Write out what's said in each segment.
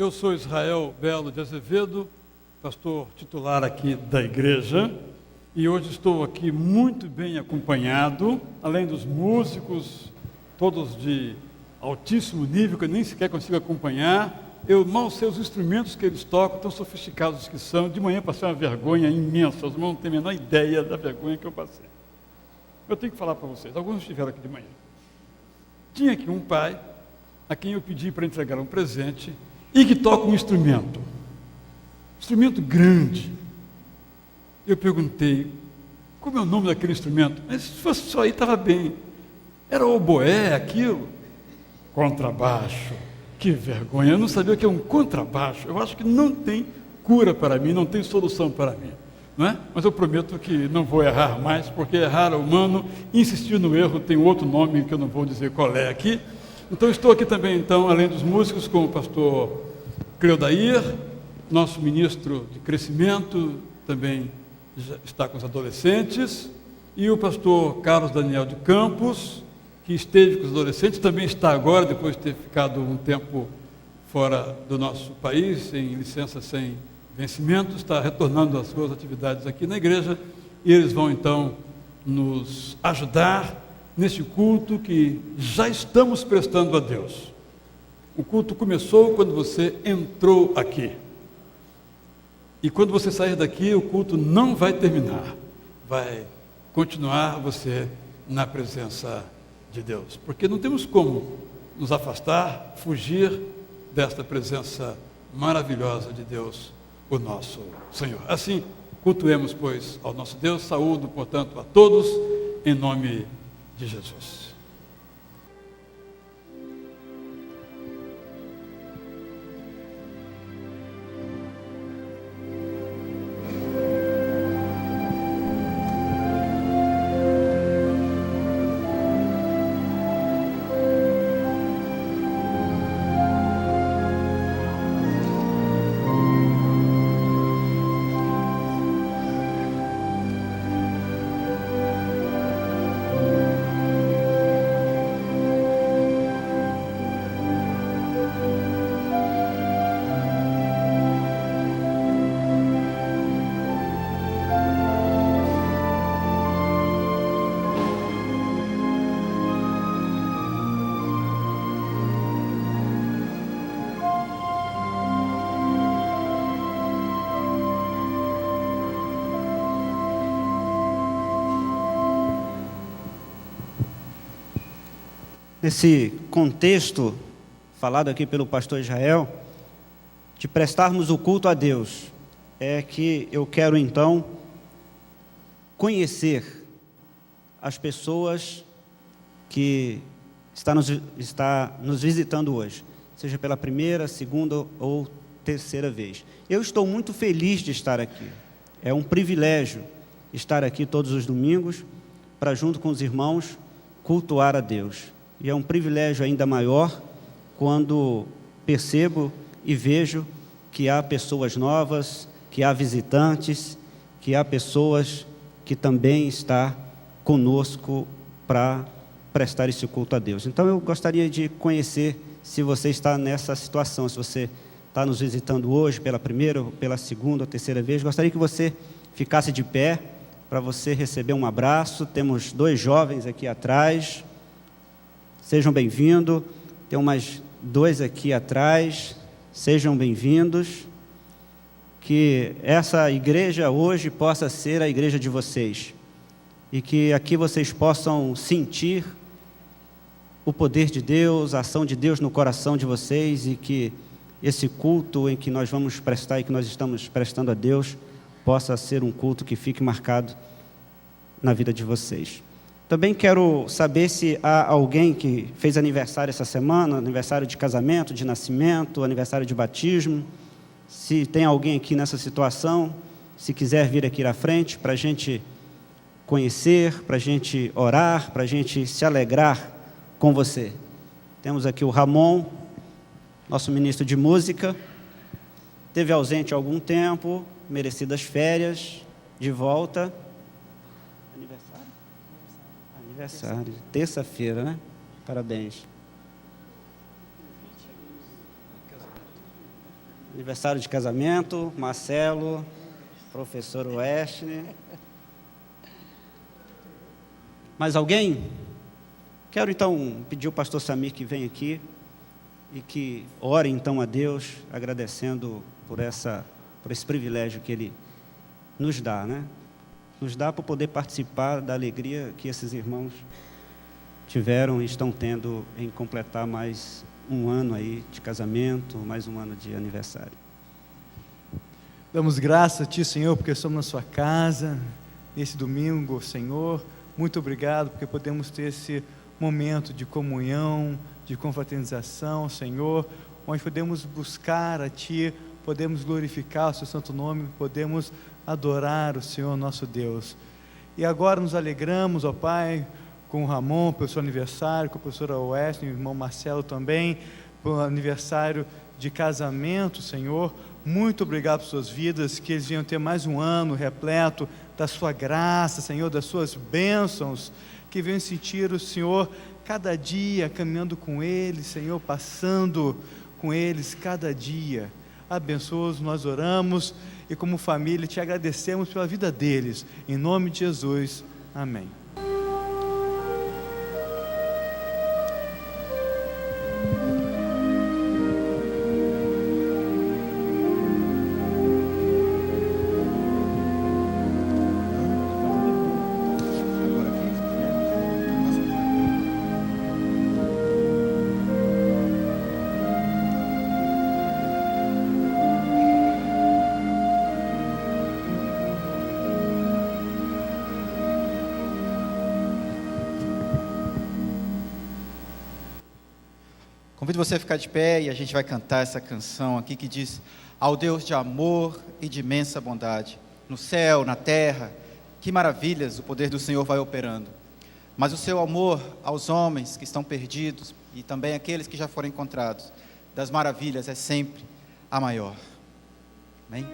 Eu sou Israel Belo de Azevedo, pastor titular aqui da igreja, e hoje estou aqui muito bem acompanhado, além dos músicos, todos de altíssimo nível, que eu nem sequer consigo acompanhar. Eu mal sei os instrumentos que eles tocam, tão sofisticados que são. De manhã passei uma vergonha imensa, os irmãos não têm a menor ideia da vergonha que eu passei. Eu tenho que falar para vocês, alguns estiveram aqui de manhã. Tinha aqui um pai, a quem eu pedi para entregar um presente, e que toca um instrumento grande. Eu perguntei, como é o nome daquele instrumento? Mas se fosse só aí, estava bem. Era oboé, aquilo? Contrabaixo. Que vergonha, eu não sabia o que é um contrabaixo. Eu acho que não tem cura para mim, não tem solução para mim. Não é? Mas eu prometo que não vou errar mais, porque errar é humano, insistir no erro tem outro nome que eu não vou dizer qual é aqui. Então estou aqui também, então, além dos músicos, com o pastor Cleodair, nosso ministro de crescimento, também já está com os adolescentes, e o pastor Carlos Daniel de Campos, que esteve com os adolescentes, também está agora, depois de ter ficado um tempo fora do nosso país, em licença sem vencimento, está retornando às suas atividades aqui na igreja, e eles vão então nos ajudar neste culto que já estamos prestando a Deus. O culto começou quando você entrou aqui. E quando você sair daqui, o culto não vai terminar. Vai continuar você na presença de Deus. Porque não temos como nos afastar, fugir desta presença maravilhosa de Deus, o nosso Senhor. Assim, cultuemos, pois, ao nosso Deus. Saúdo, portanto, a todos, em nome de Jesus. Nesse contexto, falado aqui pelo pastor Israel, de prestarmos o culto a Deus, é que eu quero então conhecer as pessoas que está nos visitando hoje, seja pela primeira, segunda ou terceira vez. Eu estou muito feliz de estar aqui. É um privilégio estar aqui todos os domingos para, junto com os irmãos, cultuar a Deus. E é um privilégio ainda maior quando percebo e vejo que há pessoas novas, que há visitantes, que há pessoas que também estão conosco para prestar esse culto a Deus. Então eu gostaria de conhecer se você está nessa situação, se você está nos visitando hoje pela primeira, pela segunda ou terceira vez, gostaria que você ficasse de pé para você receber um abraço. Temos 2 jovens aqui atrás. Sejam bem-vindos. Tem mais 2 aqui atrás. Sejam bem-vindos. Que essa igreja hoje possa ser a igreja de vocês. E que aqui vocês possam sentir o poder de Deus, a ação de Deus no coração de vocês. E que esse culto em que nós vamos prestar e que nós estamos prestando a Deus possa ser um culto que fique marcado na vida de vocês. Também quero saber se há alguém que fez aniversário essa semana, aniversário de casamento, de nascimento, aniversário de batismo. Se tem alguém aqui nessa situação, se quiser vir aqui à frente para a gente conhecer, para a gente orar, para a gente se alegrar com você. Temos aqui o Ramon, nosso ministro de música. Teve ausente há algum tempo, merecidas férias, de volta. Aniversário, terça-feira, né? Parabéns. Aniversário de casamento, Marcelo, professor Wesley. Mais alguém? Quero então pedir ao pastor Samir que venha aqui e que ore então a Deus, agradecendo por esse privilégio que Ele nos dá, né? Nos dá para poder participar da alegria que esses irmãos tiveram e estão tendo em completar mais um ano aí de casamento, mais um ano de aniversário. Damos graças a Ti, Senhor, porque estamos na Sua casa, nesse domingo, Senhor. Muito obrigado, porque podemos ter esse momento de comunhão, de confraternização, Senhor, onde podemos buscar a Ti, podemos glorificar o Seu santo nome, podemos adorar o Senhor nosso Deus. E agora nos alegramos, ó Pai, com o Ramon, pelo seu aniversário, com a professora Wesley, o irmão Marcelo também, pelo aniversário de casamento, Senhor. Muito obrigado por suas vidas, que eles venham ter mais um ano repleto da sua graça, Senhor, das suas bênçãos, que venham sentir o Senhor cada dia caminhando com eles, Senhor, passando com eles cada dia. Abençoa-os, nós oramos e como família te agradecemos pela vida deles, em nome de Jesus, amém. Convido você a ficar de pé e a gente vai cantar essa canção aqui que diz: ao Deus de amor e de imensa bondade, no céu, na terra, que maravilhas o poder do Senhor vai operando. Mas o seu amor aos homens que estão perdidos e também aqueles que já foram encontrados, das maravilhas é sempre a maior. Amém?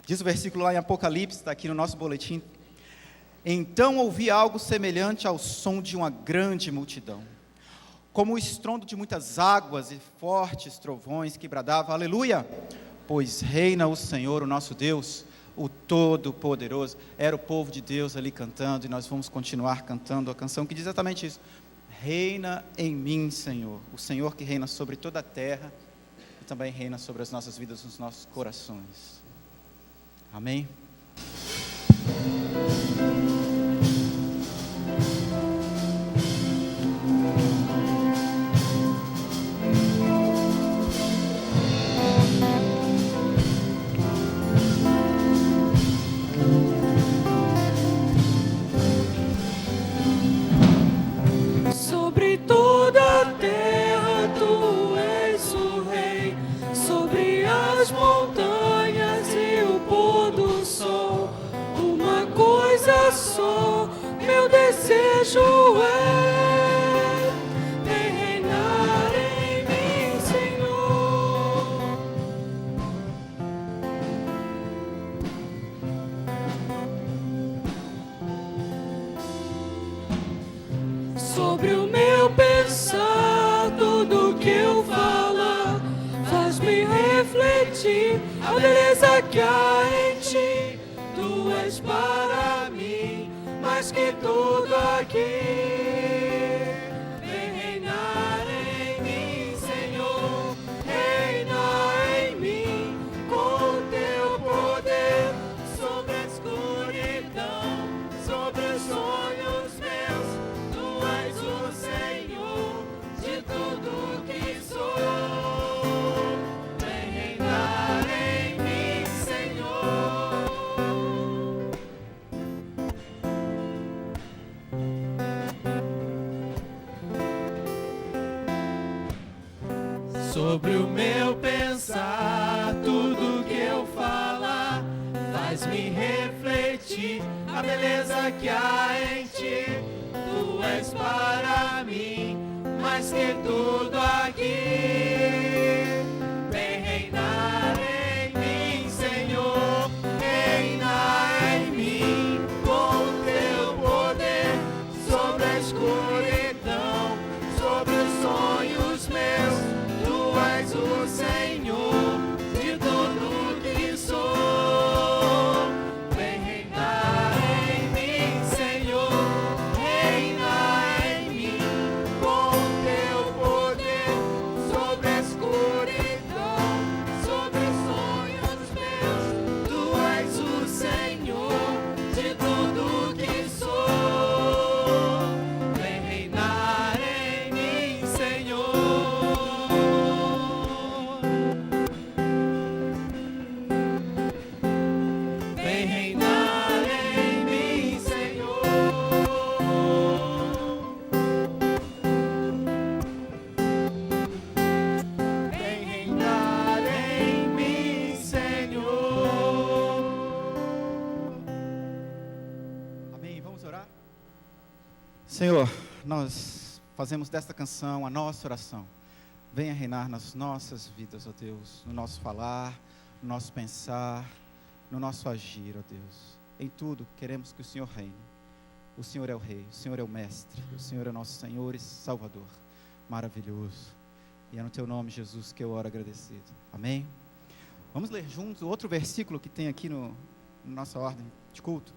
Diz o versículo lá em Apocalipse, está aqui no nosso boletim. Então ouvi algo semelhante ao som de uma grande multidão, como o estrondo de muitas águas e fortes trovões que bradava, aleluia, pois reina o Senhor, o nosso Deus, o Todo-Poderoso. Era o povo de Deus ali cantando, e nós vamos continuar cantando a canção que diz exatamente isso. Reina em mim, Senhor, o Senhor que reina sobre toda a terra, e também reina sobre as nossas vidas, nos nossos corações. Amém? Sobre toda a terra tu és o rei, sobre as montanhas e o pôr do sol. Uma coisa só, meu desejo é vem reinar em mim, Senhor. Sobre o meu pensar, tudo que eu falar, faz-me refletir a beleza que há em ti. Tu és para mim mais que tudo aqui. Vem reinar em mim, Senhor, reina em mim com teu poder sobre a escuridão, sobre os sonhos meus. Tu és o Senhor de tudo que sou. Vem reinar em mim, Senhor. Sobre o meu pensar, tudo que eu falar, faz-me refletir a beleza que há em ti. Tu és para mim mais que tudo aqui. Vem reinar em mim, Senhor, reina em mim com teu poder sobre a escuridão, sobre os sonhos meus. Tu és o Senhor de tudo que sou. Vem reinar em mim, Senhor, reina em mim com teu poder sobre a escuridão, sobre os sonhos meus. Tu és o Senhor de tudo que sou. Vem reinar em mim, Senhor. Vem reinar em mim, Senhor. Vem reinar em mim, Senhor. Amém, vamos orar? Senhor, nós fazemos desta canção a nossa oração. Venha reinar nas nossas vidas, ó Deus, no nosso falar, no nosso pensar, no nosso agir, ó Deus. Em tudo queremos que o Senhor reine. O Senhor é o Rei, o Senhor é o Mestre, o Senhor é o nosso Senhor e Salvador. Maravilhoso. E é no Teu nome, Jesus, que eu oro agradecido. Amém? Vamos ler juntos o outro versículo que tem aqui na nossa ordem de culto,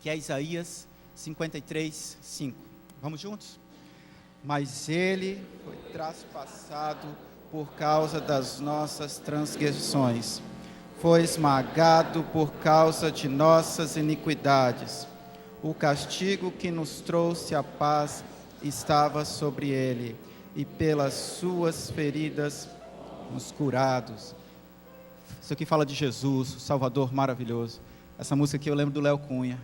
que é Isaías 53, 5. Vamos juntos? Mas Ele foi traspassado por causa das nossas transgressões, foi esmagado por causa de nossas iniquidades. O castigo que nos trouxe a paz estava sobre Ele, e pelas suas feridas nos curados. Isso aqui fala de Jesus, o Salvador maravilhoso. Essa música aqui eu lembro do Léo Cunha.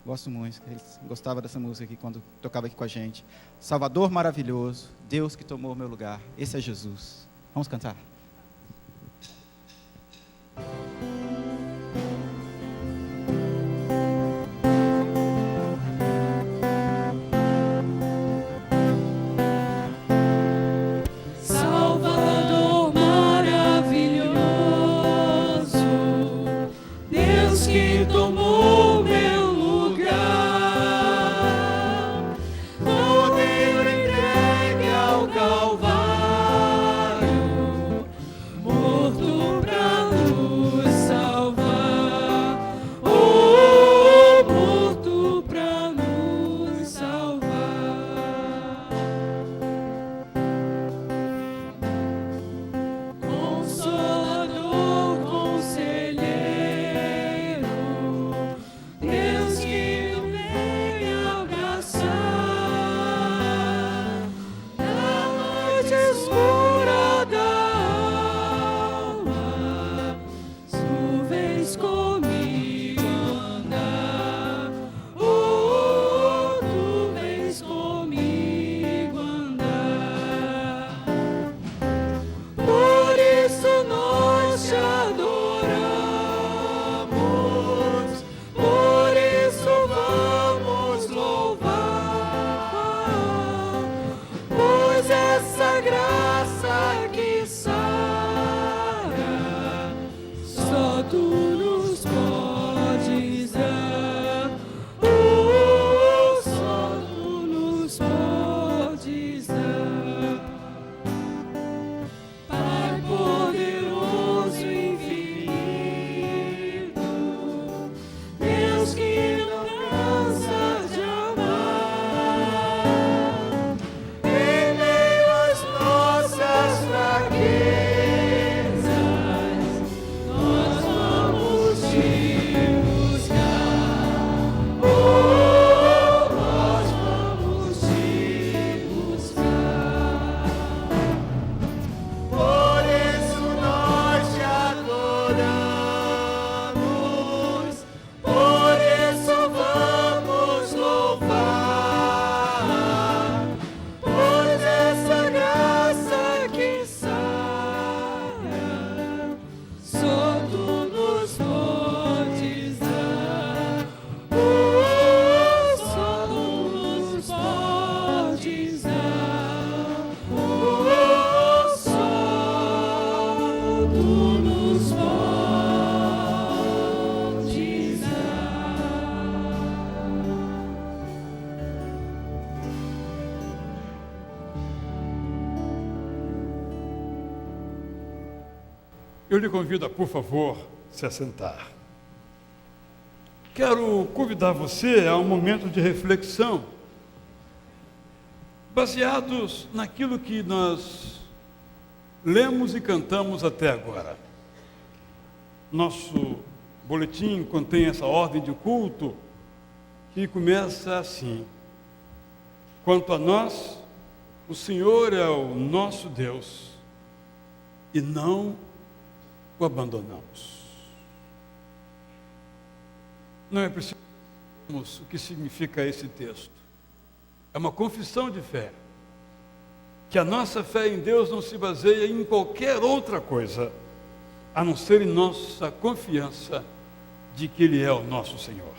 Gosto muito, ele gostava dessa música aqui quando tocava aqui com a gente. Salvador maravilhoso, Deus que tomou o meu lugar. Esse é Jesus. Vamos cantar. Salvador maravilhoso, que tomou meu lugar, Cordeiro entregue ao Calvário, morto pra nos salvar, oh, morto pra nos salvar. Consolador, conselheiro, Deus que nos vem abraçar, na noite escura da alma, tu vens comigo andar, oh, tu vens comigo andar. Por isso nós te adoramos, por isso vamos louvar, pois essa graça que sara, só tu nos podes dar, só tu nos podes dar. Pai poderoso e infinito, Deus que não cansa de amar, em meio às nossas fraquezas, nós vamos te buscar, oh, nós vamos te buscar. Por isso nós te adoramos, por isso vamos louvar, pois essa graça que sara, só tu nos podes dar, só tu nos podes dar, só tu nos podes dar. Eu lhe convido a, por favor, se assentar. Quero convidar você a um momento de reflexão, baseados naquilo que nós lemos e cantamos até agora. Nosso boletim contém essa ordem de culto que começa assim: quanto a nós, o Senhor é o nosso Deus e não o abandonamos. Não é preciso sabermos o que significa esse texto. É uma confissão de fé, que a nossa fé em Deus não se baseia em qualquer outra coisa, a não ser em nossa confiança de que Ele é o nosso Senhor.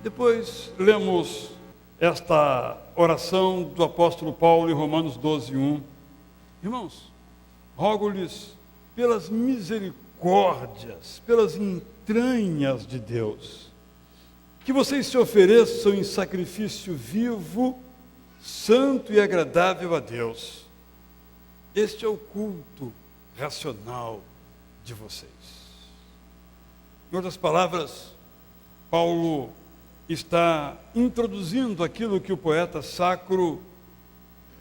Depois lemos esta oração do apóstolo Paulo em Romanos 12:1. Irmãos, rogo-lhes pelas misericórdias, pelas entranhas de Deus, que vocês se ofereçam em sacrifício vivo, santo e agradável a Deus. Este é o culto racional de vocês. Em outras palavras, Paulo está introduzindo aquilo que o poeta sacro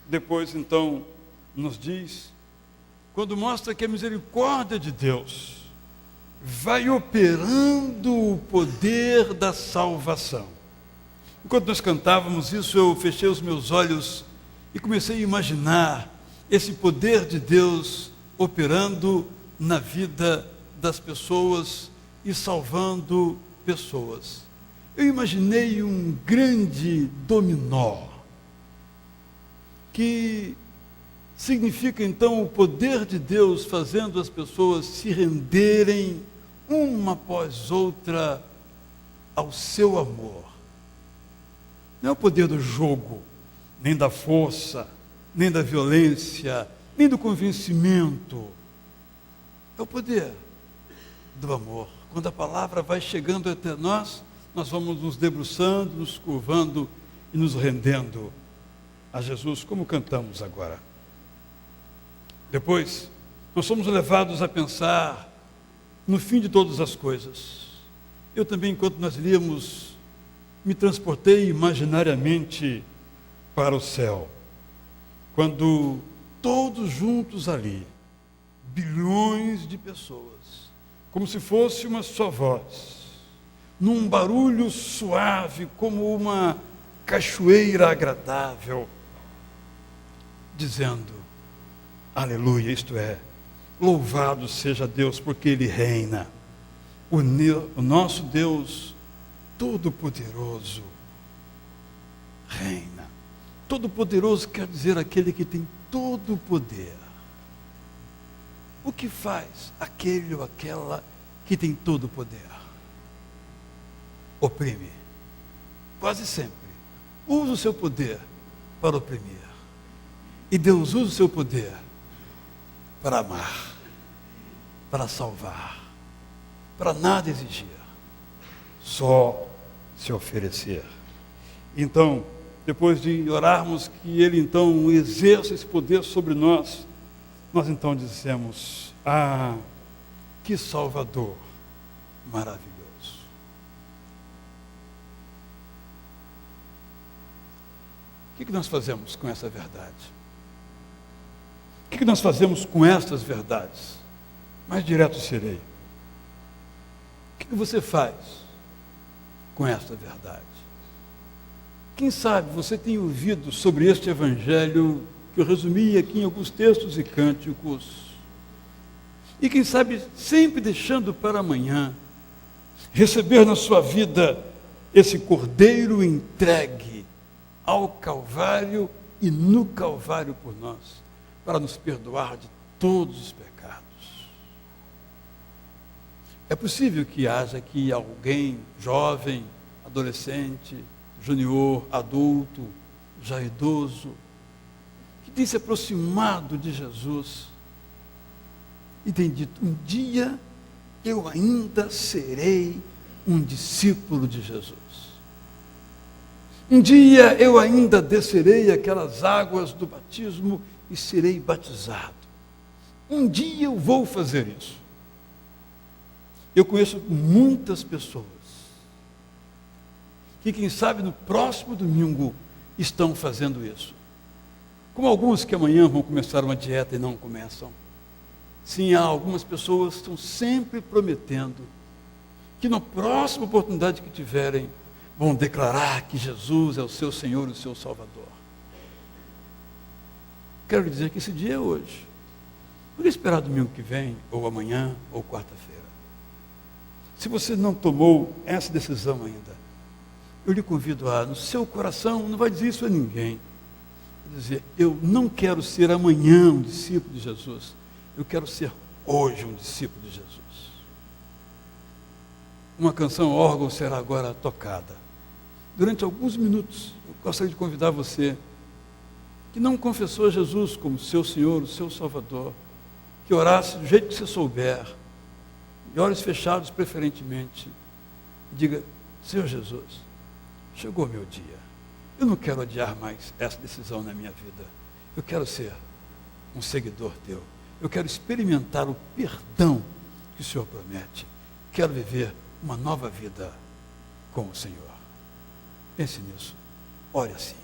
depois então nos diz, quando mostra que a misericórdia de Deus vai operando o poder da salvação. Enquanto nós cantávamos isso, eu fechei os meus olhos e comecei a imaginar esse poder de Deus operando na vida das pessoas e salvando pessoas. Eu imaginei um grande dominó, que significa então o poder de Deus fazendo as pessoas se renderem uma após outra ao seu amor. Não é o poder do jogo, nem da força, nem da violência, nem do convencimento. É o poder do amor. Quando a palavra vai chegando até nós, nós vamos nos debruçando, nos curvando e nos rendendo a Jesus, como cantamos agora. Depois, nós somos levados a pensar no fim de todas as coisas. Eu também, enquanto nós líamos, me transportei imaginariamente para o céu, quando todos juntos ali, bilhões de pessoas, como se fosse uma só voz, num barulho suave, como uma cachoeira agradável, dizendo: aleluia, isto é, louvado seja Deus, porque Ele reina. O nosso Deus Todo-Poderoso reina. Todo-Poderoso quer dizer aquele que tem todo o poder. O que faz aquele ou aquela que tem todo o poder? Oprime. Quase sempre. Usa o seu poder para oprimir. E Deus usa o seu poder para amar, para salvar, para nada exigir, só se oferecer. Então, depois de orarmos que Ele então exerça esse poder sobre nós, nós então dissemos: ah, que Salvador maravilhoso. O que nós fazemos com essa verdade? O que nós fazemos com estas verdades? Mais direto serei. O que você faz com esta verdade? Quem sabe você tem ouvido sobre este evangelho que eu resumi aqui em alguns textos e cânticos, e quem sabe sempre deixando para amanhã receber na sua vida esse cordeiro entregue ao Calvário e no Calvário por nós, para nos perdoar de todos os pecados. É possível que haja aqui alguém jovem, adolescente, junior, adulto, já idoso, que tem se aproximado de Jesus e tem dito: um dia eu ainda serei um discípulo de Jesus. Um dia eu ainda descerei aquelas águas do batismo e serei batizado. Um dia eu vou fazer isso. Eu conheço muitas pessoas que, quem sabe, no próximo domingo estão fazendo isso. Como alguns que amanhã vão começar uma dieta e não começam. Sim, há algumas pessoas que estão sempre prometendo que na próxima oportunidade que tiverem, vão declarar que Jesus é o seu Senhor e o seu Salvador. Quero lhe dizer que esse dia é hoje. Por que esperar domingo que vem, ou amanhã, ou quarta-feira? Se você não tomou essa decisão ainda, eu lhe convido a, no seu coração, não vai dizer isso a ninguém, vai dizer: eu não quero ser amanhã um discípulo de Jesus, eu quero ser hoje um discípulo de Jesus. Uma canção órgão será agora tocada. Durante alguns minutos, eu gostaria de convidar você que não confessou Jesus como seu Senhor, o seu Salvador, que orasse do jeito que você souber, de olhos fechados preferentemente, e diga: Senhor Jesus, chegou o meu dia, eu não quero adiar mais essa decisão na minha vida, eu quero ser um seguidor teu, eu quero experimentar o perdão que o Senhor promete, quero viver uma nova vida com o Senhor. Pense nisso, ore assim.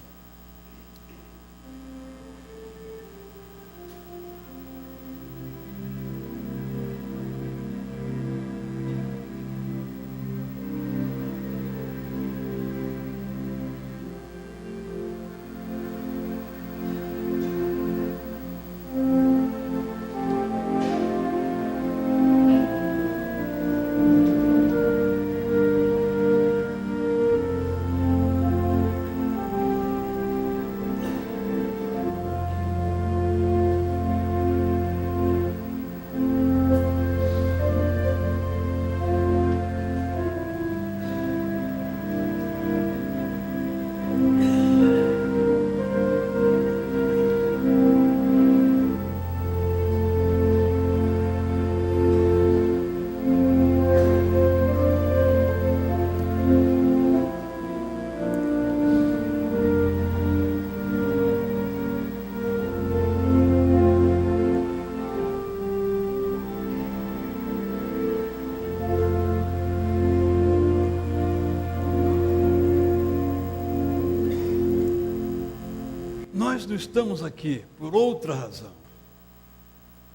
nós não estamos aqui por outra razão,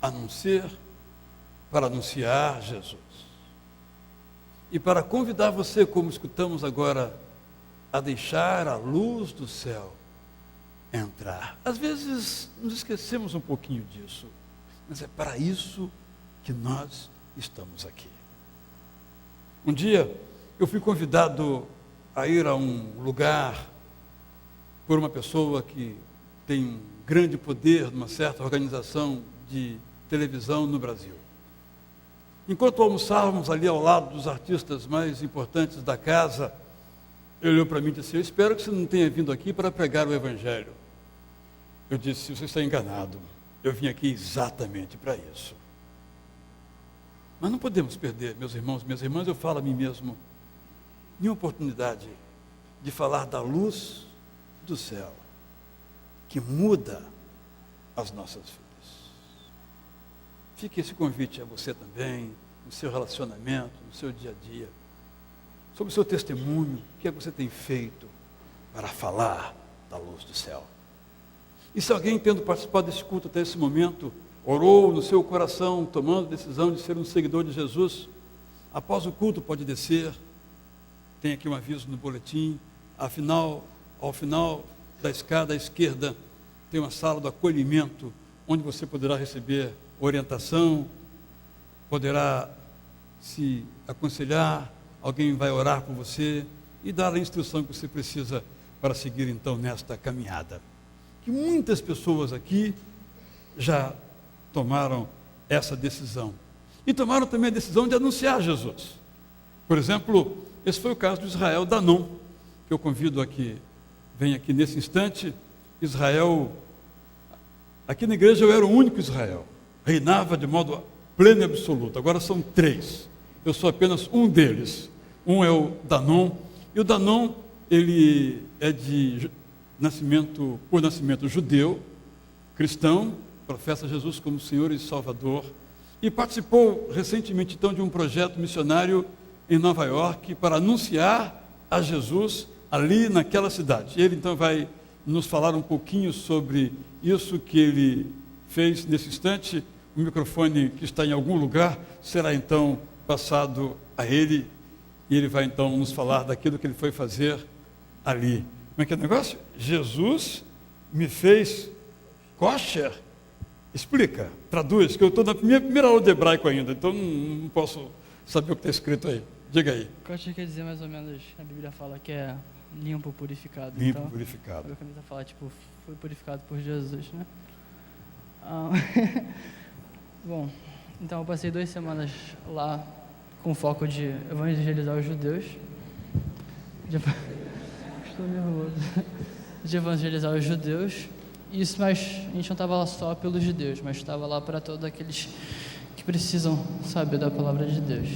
a não ser para anunciar Jesus. E para convidar você, como escutamos agora, a deixar a luz do céu entrar. Às vezes nos esquecemos um pouquinho disso, mas é para isso que nós estamos aqui. Um dia eu fui convidado a ir a um lugar por uma pessoa que tem um grande poder numa certa organização de televisão no Brasil. Enquanto almoçávamos ali ao lado dos artistas mais importantes da casa, ele olhou para mim e disse: eu espero que você não tenha vindo aqui para pregar o Evangelho. Eu disse: você está enganado, eu vim aqui exatamente para isso. Mas não podemos perder, meus irmãos, minhas irmãs, eu falo a mim mesmo, nenhuma oportunidade de falar da luz do céu, que muda as nossas vidas. Fique esse convite a você também, no seu relacionamento, no seu dia a dia, sobre o seu testemunho, o que é que você tem feito para falar da luz do céu. E se alguém, tendo participado desse culto até esse momento, orou no seu coração, tomando a decisão de ser um seguidor de Jesus, após o culto pode descer, tem aqui um aviso no boletim, ao final da escada à esquerda, tem uma sala do acolhimento, onde você poderá receber orientação, poderá se aconselhar, alguém vai orar por você e dar a instrução que você precisa para seguir então nesta caminhada. Que muitas pessoas aqui já tomaram essa decisão. E tomaram também a decisão de anunciar Jesus. Por exemplo, esse foi o caso do Israel Danon, que eu convido a que venha aqui nesse instante. Israel, aqui na igreja eu era o único Israel, reinava de modo pleno e absoluto. Agora são 3, eu sou apenas um deles. Um é o Danon, e o Danon, ele é por nascimento judeu, cristão, professa Jesus como Senhor e Salvador, e participou recentemente então de um projeto missionário em Nova York para anunciar a Jesus ali naquela cidade. Ele então vai nos falar um pouquinho sobre isso que ele fez nesse instante. O microfone que está em algum lugar será então passado a ele, e ele vai então nos falar daquilo que ele foi fazer ali. Como é que é o negócio? Jesus me fez kosher. Explica, traduz, que eu estou na minha primeira aula de hebraico ainda, então não posso saber o que está escrito aí. Diga aí. Kosher quer dizer mais ou menos, a Bíblia fala que é limpo, purificado. Limpo, então, purificado. a camisa fala, tipo, foi purificado por Jesus, né? Bom, então eu passei 2 semanas lá com foco de evangelizar os judeus. Estou nervoso. De evangelizar os judeus. Isso, mas a gente não estava lá só pelos judeus, mas estava lá para todos aqueles que precisam saber da palavra de Deus.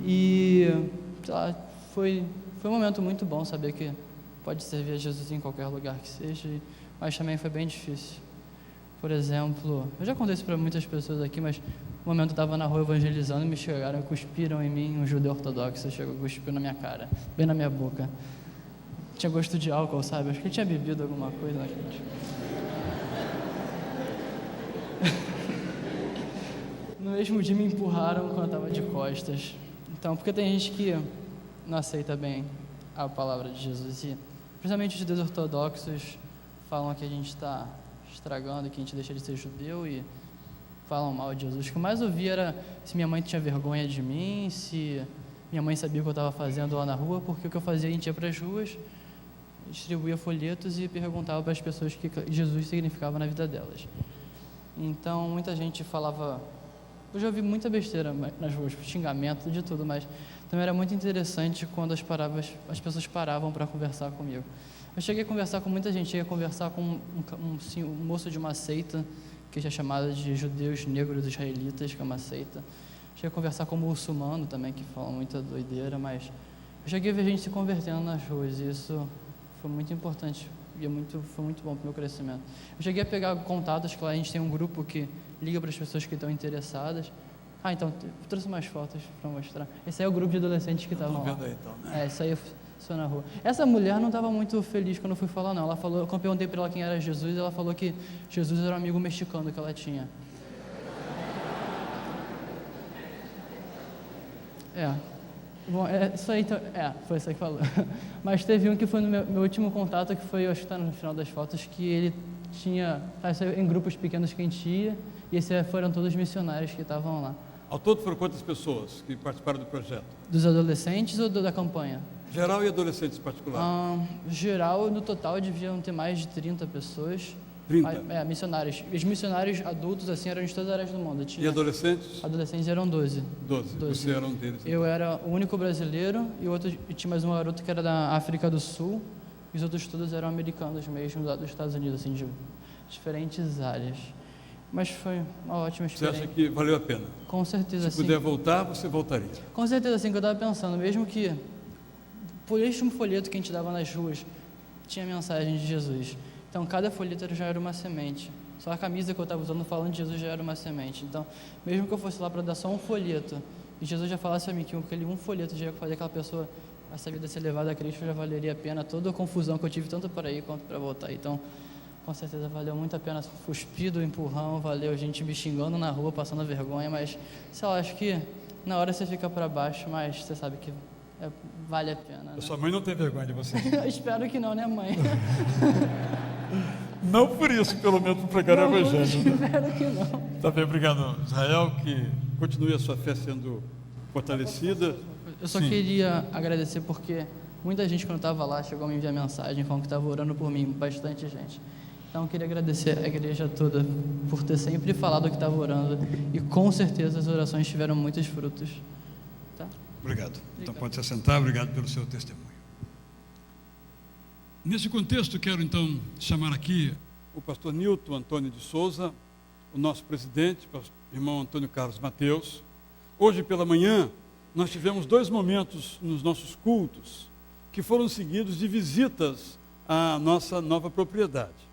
E foi um momento muito bom saber que pode servir a Jesus em qualquer lugar que seja, mas também foi bem difícil. Por exemplo, eu já contei isso para muitas pessoas aqui, mas um momento eu estava na rua evangelizando e me chegaram, cuspiram em mim, um judeu ortodoxo chegou e cuspiu na minha cara, bem na minha boca. Tinha gosto de álcool, sabe? Acho que ele tinha bebido alguma coisa naquele dia. No mesmo dia me empurraram quando eu estava de costas. Então, porque tem gente que não aceita bem a palavra de Jesus, e principalmente os judeus ortodoxos falam que a gente está estragando, que a gente deixa de ser judeu, e falam mal de Jesus. O que eu mais ouvi era se minha mãe tinha vergonha de mim, se minha mãe sabia o que eu estava fazendo lá na rua, porque o que eu fazia, a gente ia para as ruas, distribuía folhetos e perguntava para as pessoas o que Jesus significava na vida delas. Então, muita gente falava... Eu já ouvi muita besteira nas ruas, xingamento, de tudo, mas também era muito interessante quando as pessoas paravam para conversar comigo. Eu cheguei a conversar com muita gente, cheguei a conversar com um moço de uma seita, que é chamada de Judeus Negros Israelitas, que é uma seita. Cheguei a conversar com um muçulmano também, que fala muita doideira, mas eu cheguei a ver gente se convertendo nas ruas, e isso foi muito importante, e foi muito bom para o meu crescimento. Eu cheguei a pegar contatos, que lá a gente tem um grupo que liga para as pessoas que estão interessadas, Ah, então, eu trouxe mais fotos para mostrar. Esse aí é o grupo de adolescentes que estavam Estão lá. vendo aí então, né? Isso aí foi na rua. Essa mulher não estava muito feliz quando eu fui falar, não. Ela falou, quando eu perguntei para ela quem era Jesus, ela falou que Jesus era um amigo mexicano que ela tinha. Bom, isso aí, então, foi isso aí que falou. Mas teve um que foi no meu último contato, que foi, eu acho que está no final das fotos, que ele tinha, em grupos pequenos que a gente ia, e esses foram todos missionários que estavam lá. Ao todo foram quantas pessoas que participaram do projeto? Dos adolescentes ou da campanha? Geral e adolescentes em particular? Geral, no total, deviam ter mais de 30 pessoas. 30? Missionários. Os missionários adultos, assim, eram de todas as áreas do mundo. E adolescentes? Adolescentes eram 12. 12. Você era um deles. Eu era o único brasileiro e tinha mais um garoto que era da África do Sul. E os outros todos eram americanos mesmo, lá dos Estados Unidos, assim, de diferentes áreas. Mas foi uma ótima experiência. Você acha que valeu a pena? Com certeza, Se sim. puder voltar, você voltaria? Com certeza, sim, que eu estava pensando. Mesmo que por este folheto que a gente dava nas ruas, tinha a mensagem de Jesus. Então, cada folheto já era uma semente. Só a camisa que eu estava usando falando de Jesus já era uma semente. Então, mesmo que eu fosse lá para dar só um folheto, e Jesus já falasse a mim que aquele um folheto já ia fazer aquela pessoa, essa vida ser levada a Cristo, já valeria a pena toda a confusão que eu tive, tanto para ir quanto para voltar. Então, com certeza valeu muito a pena, cuspido, empurrão, valeu gente me xingando na rua, passando vergonha, mas, sei lá, acho que na hora você fica para baixo, mas você sabe que vale a pena. Né? Sua mãe não tem vergonha de você? Eu espero que não, né, mãe? Não por isso, pelo menos por pregar o Evangelho. Espero que não. Tá bem, obrigado, Israel, que continue a sua fé sendo fortalecida. Eu só Sim. queria agradecer porque muita gente, quando estava lá, chegou a me enviar mensagem falando que estava orando por mim, bastante gente. Então, eu queria agradecer a igreja toda por ter sempre falado que estava orando e, com certeza, as orações tiveram muitos frutos. Tá? Obrigado. Então pode se sentar, obrigado pelo seu testemunho. Nesse contexto, quero então chamar aqui o pastor Nilton Antônio de Souza, o nosso presidente, o irmão Antônio Carlos Mateus. Hoje pela manhã, nós tivemos 2 momentos nos nossos cultos que foram seguidos de visitas à nossa nova propriedade.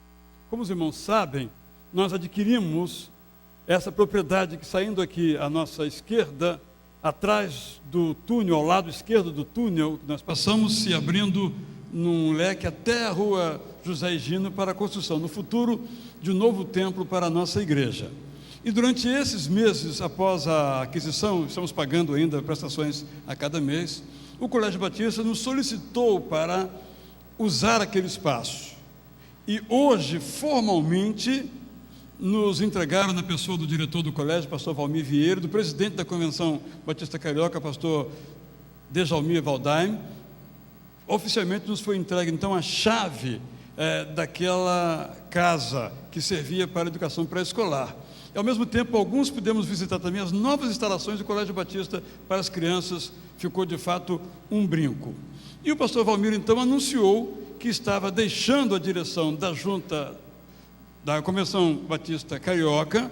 Como os irmãos sabem, nós adquirimos essa propriedade que, saindo aqui à nossa esquerda, atrás do túnel, ao lado esquerdo do túnel, nós passamos se abrindo num leque até a rua José Higino para a construção, no futuro, de um novo templo para a nossa igreja. E durante esses meses, após a aquisição, estamos pagando ainda prestações a cada mês, o Colégio Batista nos solicitou para usar aquele espaço. E hoje, formalmente, nos entregaram na pessoa do diretor do colégio, pastor Valmir Vieira, do presidente da Convenção Batista Carioca, pastor Dejalmir Valdaim. Oficialmente nos foi entregue então a chave daquela casa que servia para a educação pré-escolar. E, ao mesmo tempo, alguns pudemos visitar também as novas instalações do Colégio Batista para as crianças. Ficou de fato um brinco. E o pastor Valmir então anunciou que estava deixando a direção da junta da Convenção Batista Carioca,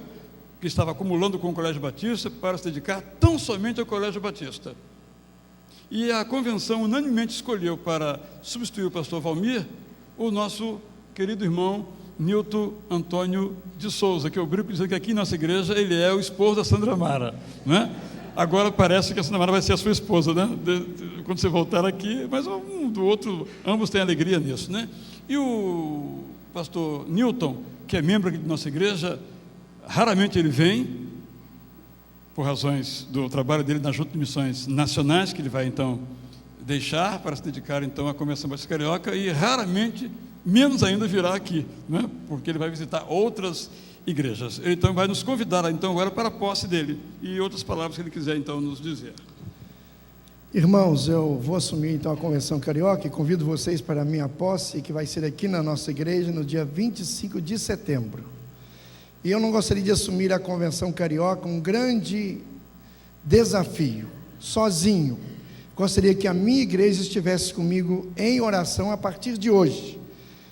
que estava acumulando com o Colégio Batista, para se dedicar tão somente ao Colégio Batista. E a convenção unanimemente escolheu para substituir o pastor Valmir o nosso querido irmão Nilton Antônio de Souza, que eu brinco dizendo que aqui em nossa igreja ele é o esposo da Sandra Mara, né? Agora parece que a Sandra Mara vai ser a sua esposa, né? Quando você voltar aqui, mas um do outro, ambos têm alegria nisso, né? E o pastor Nilton, que é membro aqui de nossa igreja, raramente ele vem, por razões do trabalho dele na Junta de Missões Nacionais, que ele vai então deixar para se dedicar então à Convenção Batista Carioca, e raramente, menos ainda, virá aqui, né? Porque ele vai visitar outras igrejas. Ele então vai nos convidar então agora para a posse dele e outras palavras que ele quiser então nos dizer. Irmãos, eu vou assumir então a Convenção Carioca e convido vocês para a minha posse, que vai ser aqui na nossa igreja no dia 25 de setembro. E eu não gostaria de assumir a Convenção Carioca, um grande desafio, sozinho. Gostaria que a minha igreja estivesse comigo em oração a partir de hoje.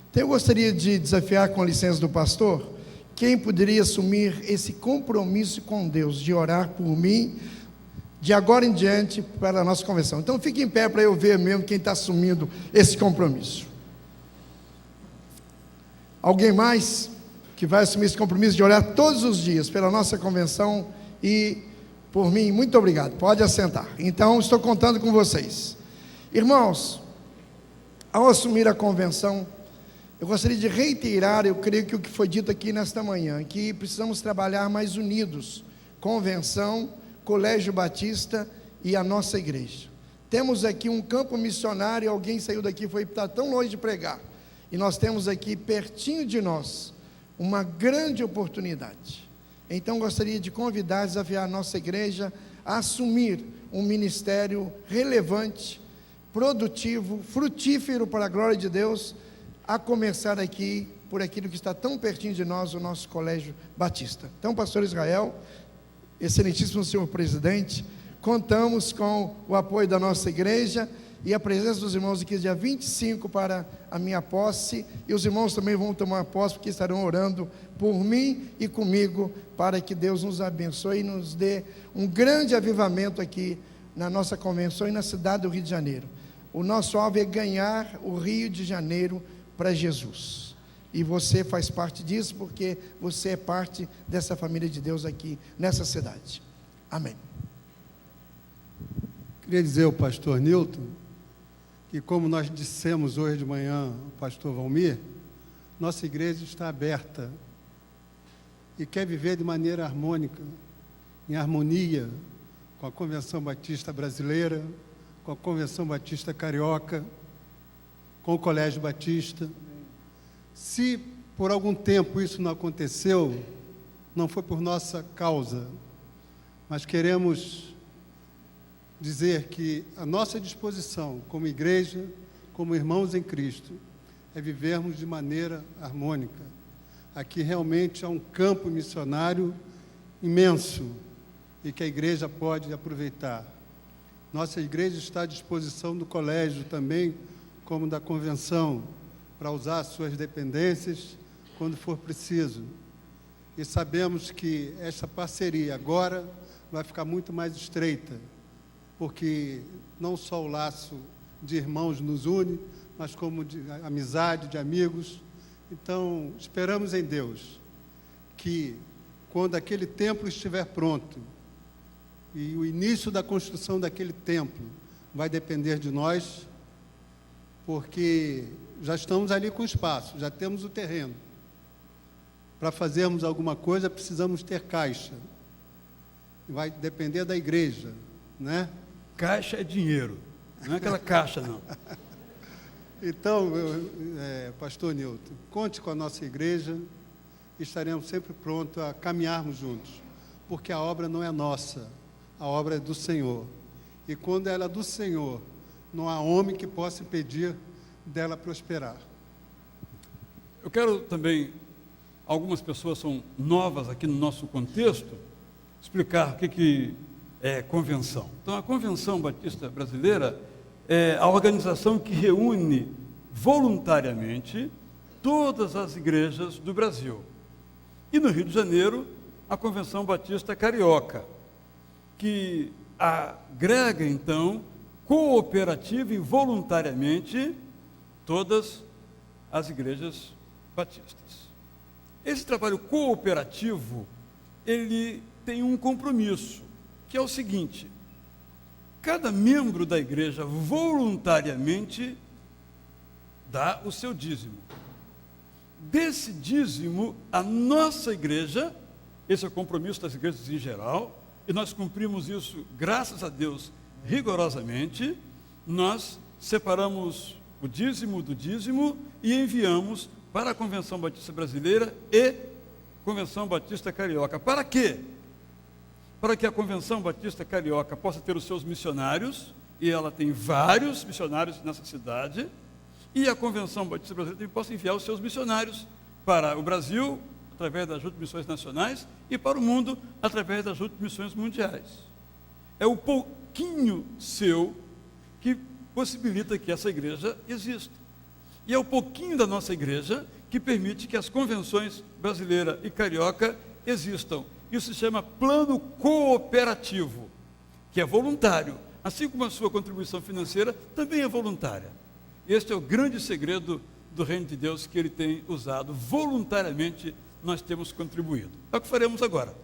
Então eu gostaria de desafiar, com a licença do pastor, quem poderia assumir esse compromisso com Deus, de orar por mim, de agora em diante, para a nossa convenção. Então fique em pé para eu ver mesmo quem está assumindo esse compromisso. Alguém mais que vai assumir esse compromisso de orar todos os dias pela nossa convenção e por mim. Muito obrigado. Pode assentar. Então, estou contando com vocês. Irmãos, ao assumir a convenção, eu gostaria de reiterar, eu creio que o que foi dito aqui nesta manhã, que precisamos trabalhar mais unidos. Convenção, Colégio Batista e a nossa igreja. Temos aqui um campo missionário, alguém saiu daqui, foi estar tão longe de pregar. E nós temos aqui, pertinho de nós, uma grande oportunidade. Então, gostaria de convidar, desafiar a nossa igreja a assumir um ministério relevante, produtivo, frutífero para a glória de Deus, a começar aqui, por aquilo que está tão pertinho de nós, o nosso Colégio Batista. Então, pastor Israel, excelentíssimo senhor presidente, contamos com o apoio da nossa igreja e a presença dos irmãos aqui dia 25 para a minha posse, e os irmãos também vão tomar posse, porque estarão orando por mim e comigo, para que Deus nos abençoe e nos dê um grande avivamento aqui na nossa convenção e na cidade do Rio de Janeiro. O nosso alvo é ganhar o Rio de Janeiro para Jesus, e você faz parte disso, porque você é parte dessa família de Deus aqui nessa cidade. Amém. Queria dizer ao pastor Nilton, que como nós dissemos hoje de manhã ao pastor Valmir, nossa igreja está aberta e quer viver de maneira harmônica, em harmonia com a Convenção Batista Brasileira, com a Convenção Batista Carioca, com o Colégio Batista. Se por algum tempo isso não aconteceu, não foi por nossa causa, mas queremos dizer que a nossa disposição como igreja, como irmãos em Cristo, é vivermos de maneira harmônica. Aqui realmente há um campo missionário imenso e que a igreja pode aproveitar. Nossa igreja está à disposição do colégio também, como da convenção, para usar suas dependências quando for preciso. E sabemos que essa parceria agora vai ficar muito mais estreita, porque não só o laço de irmãos nos une, mas como de amizade, de amigos. Então, esperamos em Deus que, quando aquele templo estiver pronto, e o início da construção daquele templo vai depender de nós, porque já estamos ali com o espaço, já temos o terreno. Para fazermos alguma coisa, precisamos ter caixa. Vai depender da igreja, né? Caixa é dinheiro, não é aquela caixa, não. Então, pastor Nilton, conte com a nossa igreja, estaremos sempre prontos a caminharmos juntos, porque a obra não é nossa, a obra é do Senhor. E quando ela é do Senhor, não há homem que possa impedir dela prosperar. Eu quero também, algumas pessoas são novas aqui no nosso contexto, explicar o que é convenção. Então, a Convenção Batista Brasileira é a organização que reúne voluntariamente todas as igrejas do Brasil. E no Rio de Janeiro, a Convenção Batista Carioca, que agrega, então, cooperativa e voluntariamente todas as igrejas batistas. Esse trabalho cooperativo, ele tem um compromisso, que é o seguinte: cada membro da igreja voluntariamente dá o seu dízimo. Desse dízimo, a nossa igreja, esse é o compromisso das igrejas em geral, e nós cumprimos isso, graças a Deus, rigorosamente. Nós separamos o dízimo do dízimo e enviamos para a Convenção Batista Brasileira e Convenção Batista Carioca. Para quê? Para que a Convenção Batista Carioca possa ter os seus missionários, e ela tem vários missionários nessa cidade, e a Convenção Batista Brasileira também possa enviar os seus missionários para o Brasil, através da Junta de Missões Nacionais, e para o mundo, através da Junta de Missões Mundiais. É o pouquinho seu que possibilita que essa igreja exista. E é o pouquinho da nossa igreja que permite que as convenções brasileira e carioca existam. Isso se chama plano cooperativo, que é voluntário, assim como a sua contribuição financeira também é voluntária. Este é o grande segredo do reino de Deus, que ele tem usado voluntariamente. Nós temos contribuído. É o que faremos agora.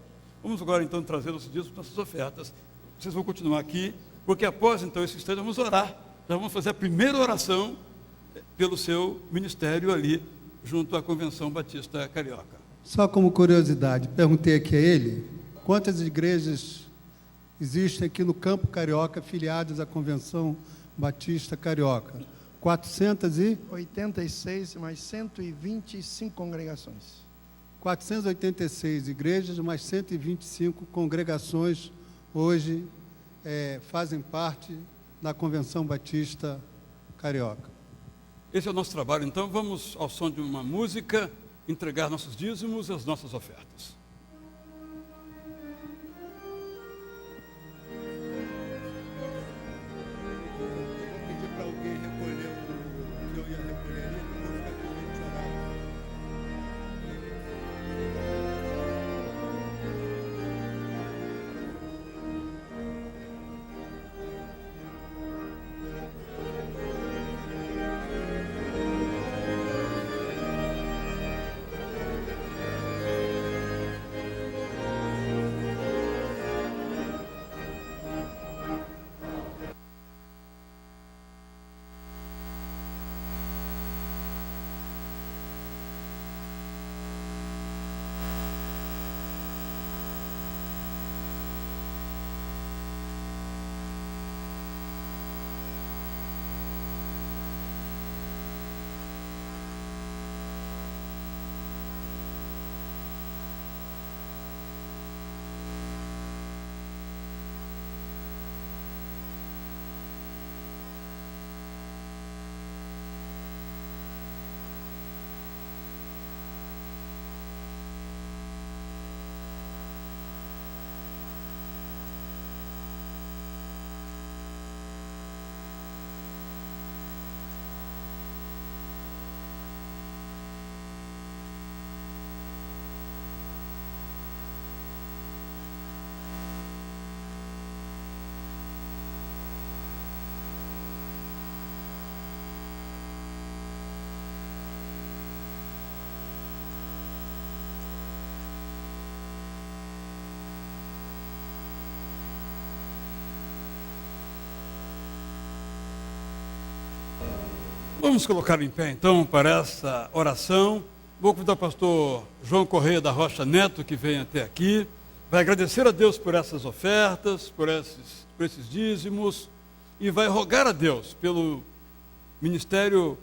Vamos agora então trazer os dízimos, nossas ofertas. Vocês vão continuar aqui, porque após então esse instante vamos orar. Já vamos fazer a primeira oração pelo seu ministério ali, junto à Convenção Batista Carioca. Só como curiosidade, perguntei aqui a ele quantas igrejas existem aqui no Campo Carioca filiadas à Convenção Batista Carioca. 86 mais 125 congregações. 486 igrejas, mais 125 congregações hoje fazem parte da Convenção Batista Carioca. Esse é o nosso trabalho, então vamos ao som de uma música entregar nossos dízimos e as nossas ofertas. Vou pedir para alguém recolher o que eu ia recolher ali, eu vou ficar aqui para orar. Vamos colocar em pé então para essa oração. Vou convidar o pastor João Correia da Rocha Neto, que vem até aqui. Vai agradecer a Deus por essas ofertas, por esses dízimos, e vai rogar a Deus pelo ministério,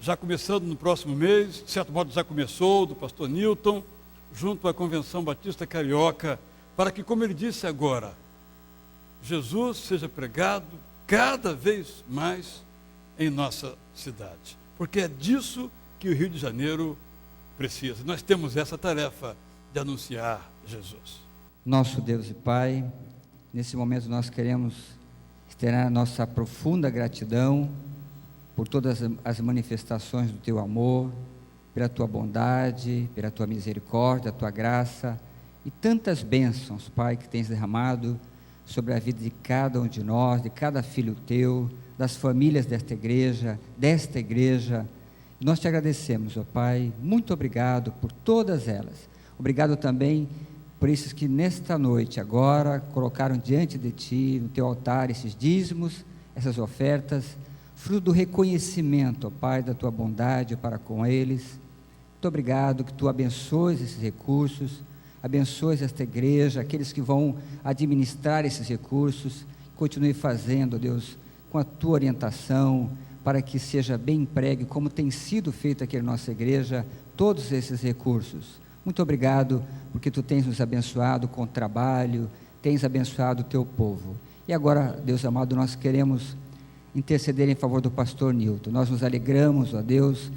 já começando no próximo mês, de certo modo já começou, do pastor Newton, junto à Convenção Batista Carioca, para que, como ele disse agora, Jesus seja pregado cada vez mais em nossa cidade, porque é disso que o Rio de Janeiro precisa. Nós temos essa tarefa de anunciar Jesus. Nosso Deus e Pai, nesse momento nós queremos externar a nossa profunda gratidão por todas as manifestações do Teu amor, pela Tua bondade, pela Tua misericórdia, a Tua graça e tantas bênçãos, Pai, que Tens derramado sobre a vida de cada um de nós, de cada filho Teu, das famílias desta igreja. Nós Te agradecemos, ó Pai, muito obrigado por todas elas. Obrigado também por esses que nesta noite agora colocaram diante de Ti, no Teu altar, esses dízimos, essas ofertas, fruto do reconhecimento, ó Pai, da Tua bondade para com eles. Muito obrigado, que Tu abençoes esses recursos, abençoes esta igreja, aqueles que vão administrar esses recursos, continue fazendo, ó Deus, com a Tua orientação, para que seja bem empregue, como tem sido feito aqui na nossa igreja, todos esses recursos. Muito obrigado, porque Tu tens nos abençoado com o trabalho, tens abençoado o Teu povo. E agora, Deus amado, nós queremos interceder em favor do pastor Newton. Nós nos alegramos, ó Deus,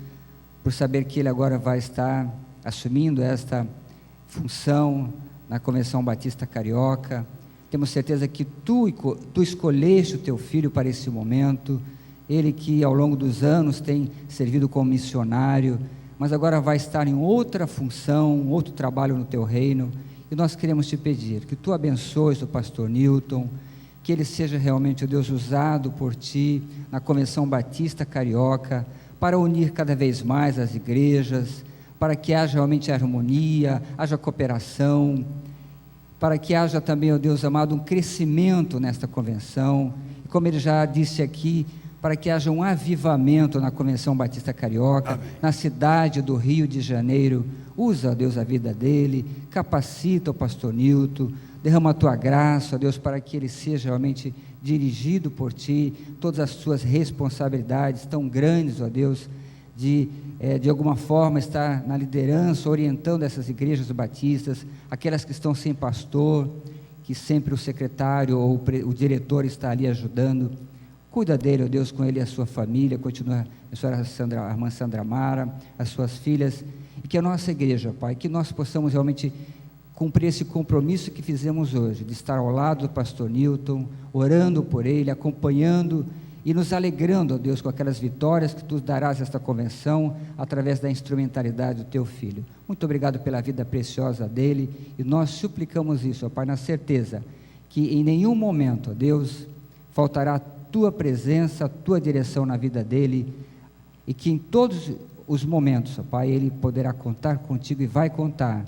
por saber que ele agora vai estar assumindo esta função na Convenção Batista Carioca. Temos certeza que tu escolheste o Teu filho para esse momento, ele que ao longo dos anos tem servido como missionário, mas agora vai estar em outra função, outro trabalho no Teu reino, e nós queremos Te pedir que Tu abençoes o pastor Newton, que ele seja realmente, ó Deus, usado por Ti na Convenção Batista Carioca, para unir cada vez mais as igrejas, para que haja realmente harmonia, haja cooperação, para que haja também, ó Deus amado, um crescimento nesta convenção, e como ele já disse aqui, para que haja um avivamento na Convenção Batista Carioca, Amém. na cidade do Rio de Janeiro. Usa, ó Deus, a vida dele, capacita o pastor Nilton, derrama a tua graça, ó Deus, para que ele seja realmente dirigido por ti, todas as suas responsabilidades tão grandes, ó Deus, de alguma forma estar na liderança, orientando essas igrejas batistas, aquelas que estão sem pastor, que sempre o secretário ou o diretor está ali ajudando. Cuida dele, ó Deus, com ele e a sua família, continua a senhora Sandra, a irmã Sandra Mara, as suas filhas, e que a nossa igreja, Pai, que nós possamos realmente cumprir esse compromisso que fizemos hoje, de estar ao lado do pastor Nilton, orando por ele, acompanhando e nos alegrando, ó Deus, com aquelas vitórias que tu darás a esta convenção, através da instrumentalidade do teu filho. Muito obrigado pela vida preciosa dele, e nós suplicamos isso, ó Pai, na certeza que em nenhum momento, ó Deus, faltará tua presença, a tua direção na vida dele, e que em todos os momentos, ó Pai, ele poderá contar contigo e vai contar,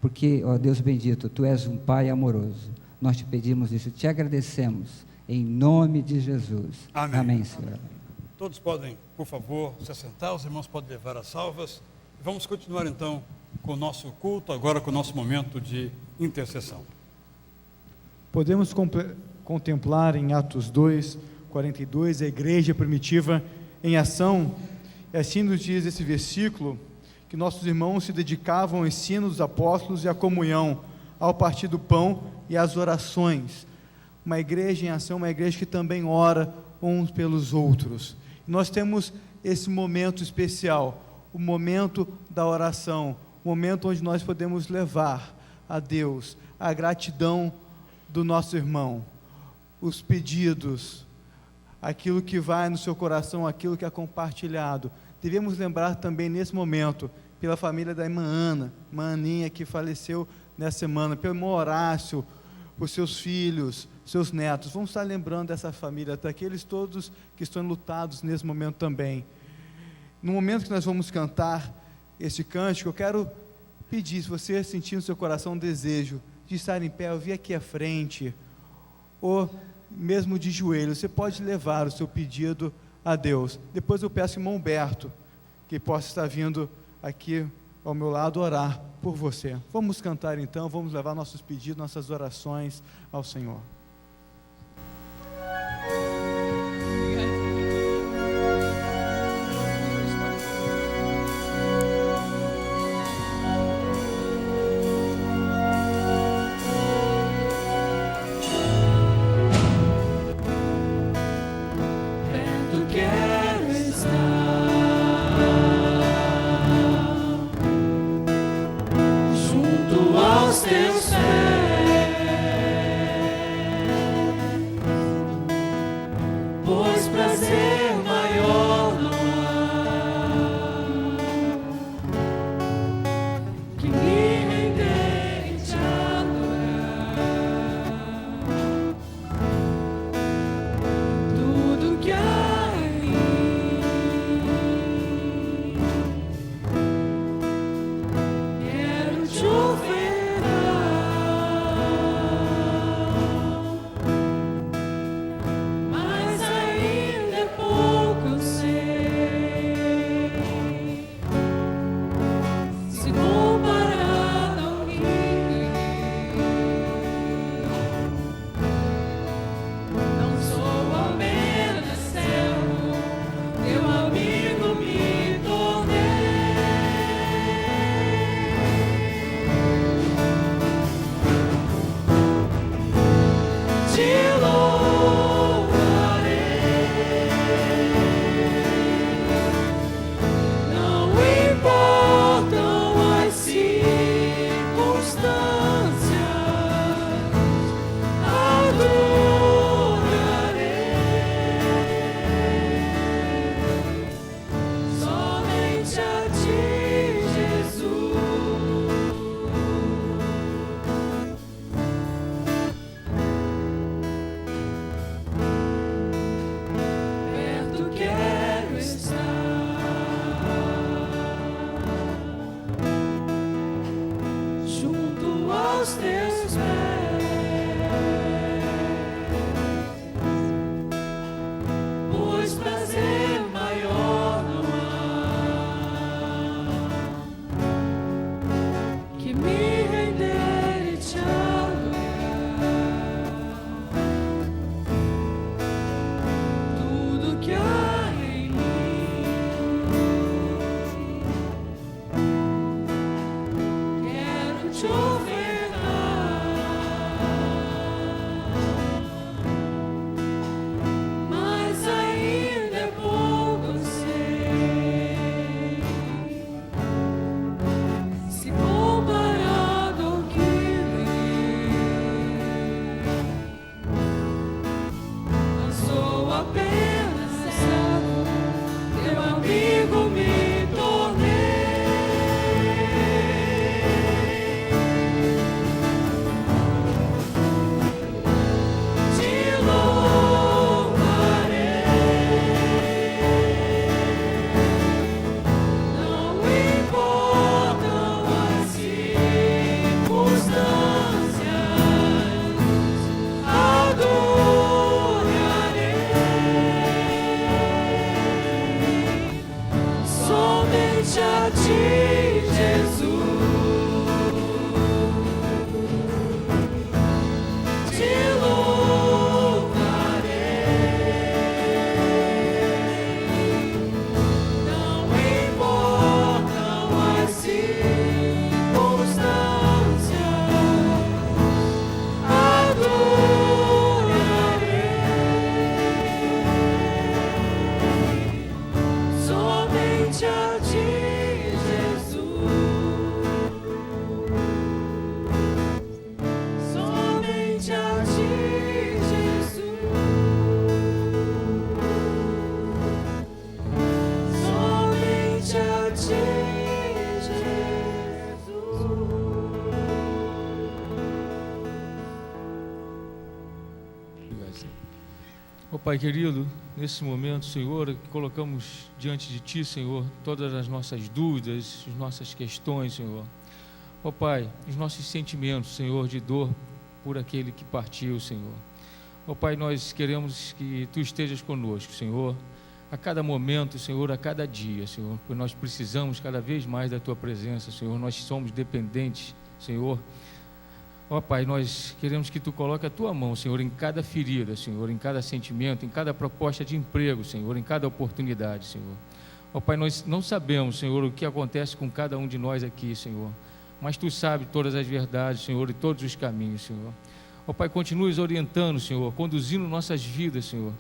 porque, ó Deus bendito, tu és um Pai amoroso. Nós te pedimos isso, te agradecemos, em nome de Jesus. Amém. Amém, Senhor. Todos podem, por favor, se assentar, os irmãos podem levar as salvas. Vamos continuar então com o nosso culto, agora com o nosso momento de intercessão. Podemos contemplar em Atos 2, 42, a igreja primitiva em ação, e assim nos diz esse versículo, que nossos irmãos se dedicavam ao ensino dos apóstolos e à comunhão, ao partir do pão e às orações. Uma igreja em ação, uma igreja que também ora uns pelos outros. E nós temos esse momento especial, o momento da oração, o momento onde nós podemos levar a Deus a gratidão do nosso irmão, os pedidos, aquilo que vai no seu coração, aquilo que é compartilhado. Devemos lembrar também nesse momento, pela família da irmã Ana, irmã Aninha, que faleceu nessa semana, pelo irmão Horácio, por seus filhos, seus netos. Vamos estar lembrando dessa família, daqueles todos que estão lutados nesse momento também. No momento que nós vamos cantar este cântico, eu quero pedir, se você sentir no seu coração um desejo de estar em pé, eu vir aqui à frente, ou mesmo de joelho, você pode levar o seu pedido a Deus. Depois eu peço ao irmão Humberto, que possa estar vindo aqui ao meu lado orar por você. Vamos cantar então, vamos levar nossos pedidos, nossas orações ao Senhor. Mas ainda Pai querido, nesse momento, Senhor, que colocamos diante de Ti, Senhor, todas as nossas dúvidas, as nossas questões, Senhor. Ó Pai, os nossos sentimentos, Senhor, de dor por aquele que partiu, Senhor. Ó Pai, nós queremos que Tu estejas conosco, Senhor, a cada momento, Senhor, a cada dia, Senhor, porque nós precisamos cada vez mais da Tua presença, Senhor, nós somos dependentes, Senhor. Ó Pai, nós queremos que Tu coloque a Tua mão, Senhor, em cada ferida, Senhor, em cada sentimento, em cada proposta de emprego, Senhor, em cada oportunidade, Senhor. Ó Pai, nós não sabemos, Senhor, o que acontece com cada um de nós aqui, Senhor, mas Tu sabes todas as verdades, Senhor, e todos os caminhos, Senhor. Ó Pai, continue orientando, Senhor, conduzindo nossas vidas, Senhor.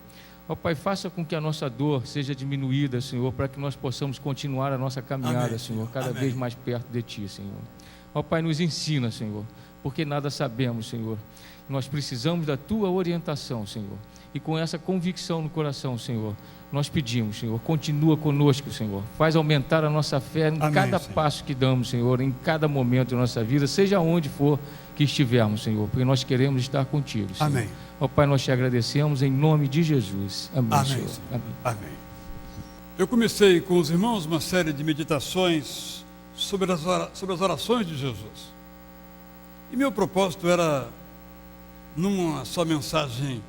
Ó Pai, faça com que a nossa dor seja diminuída, Senhor, para que nós possamos continuar a nossa caminhada, Amém, Senhor, cada Amém. vez mais perto de Ti, Senhor. Ó Pai, nos ensina, Senhor, porque nada sabemos, Senhor. Nós precisamos da Tua orientação, Senhor. E com essa convicção no coração, Senhor, nós pedimos, Senhor, continua conosco, Senhor. Faz aumentar a nossa fé em Amém, cada Senhor. passo que damos, Senhor, em cada momento da nossa vida, seja onde for que estivermos, Senhor, porque nós queremos estar contigo, Senhor. Amém. Ó Pai, nós Te agradecemos em nome de Jesus. Amém, Amém, Senhor. Senhor. Amém. Amém. Eu comecei com os irmãos uma série de meditações sobre as orações de Jesus. E meu propósito era, numa só mensagem,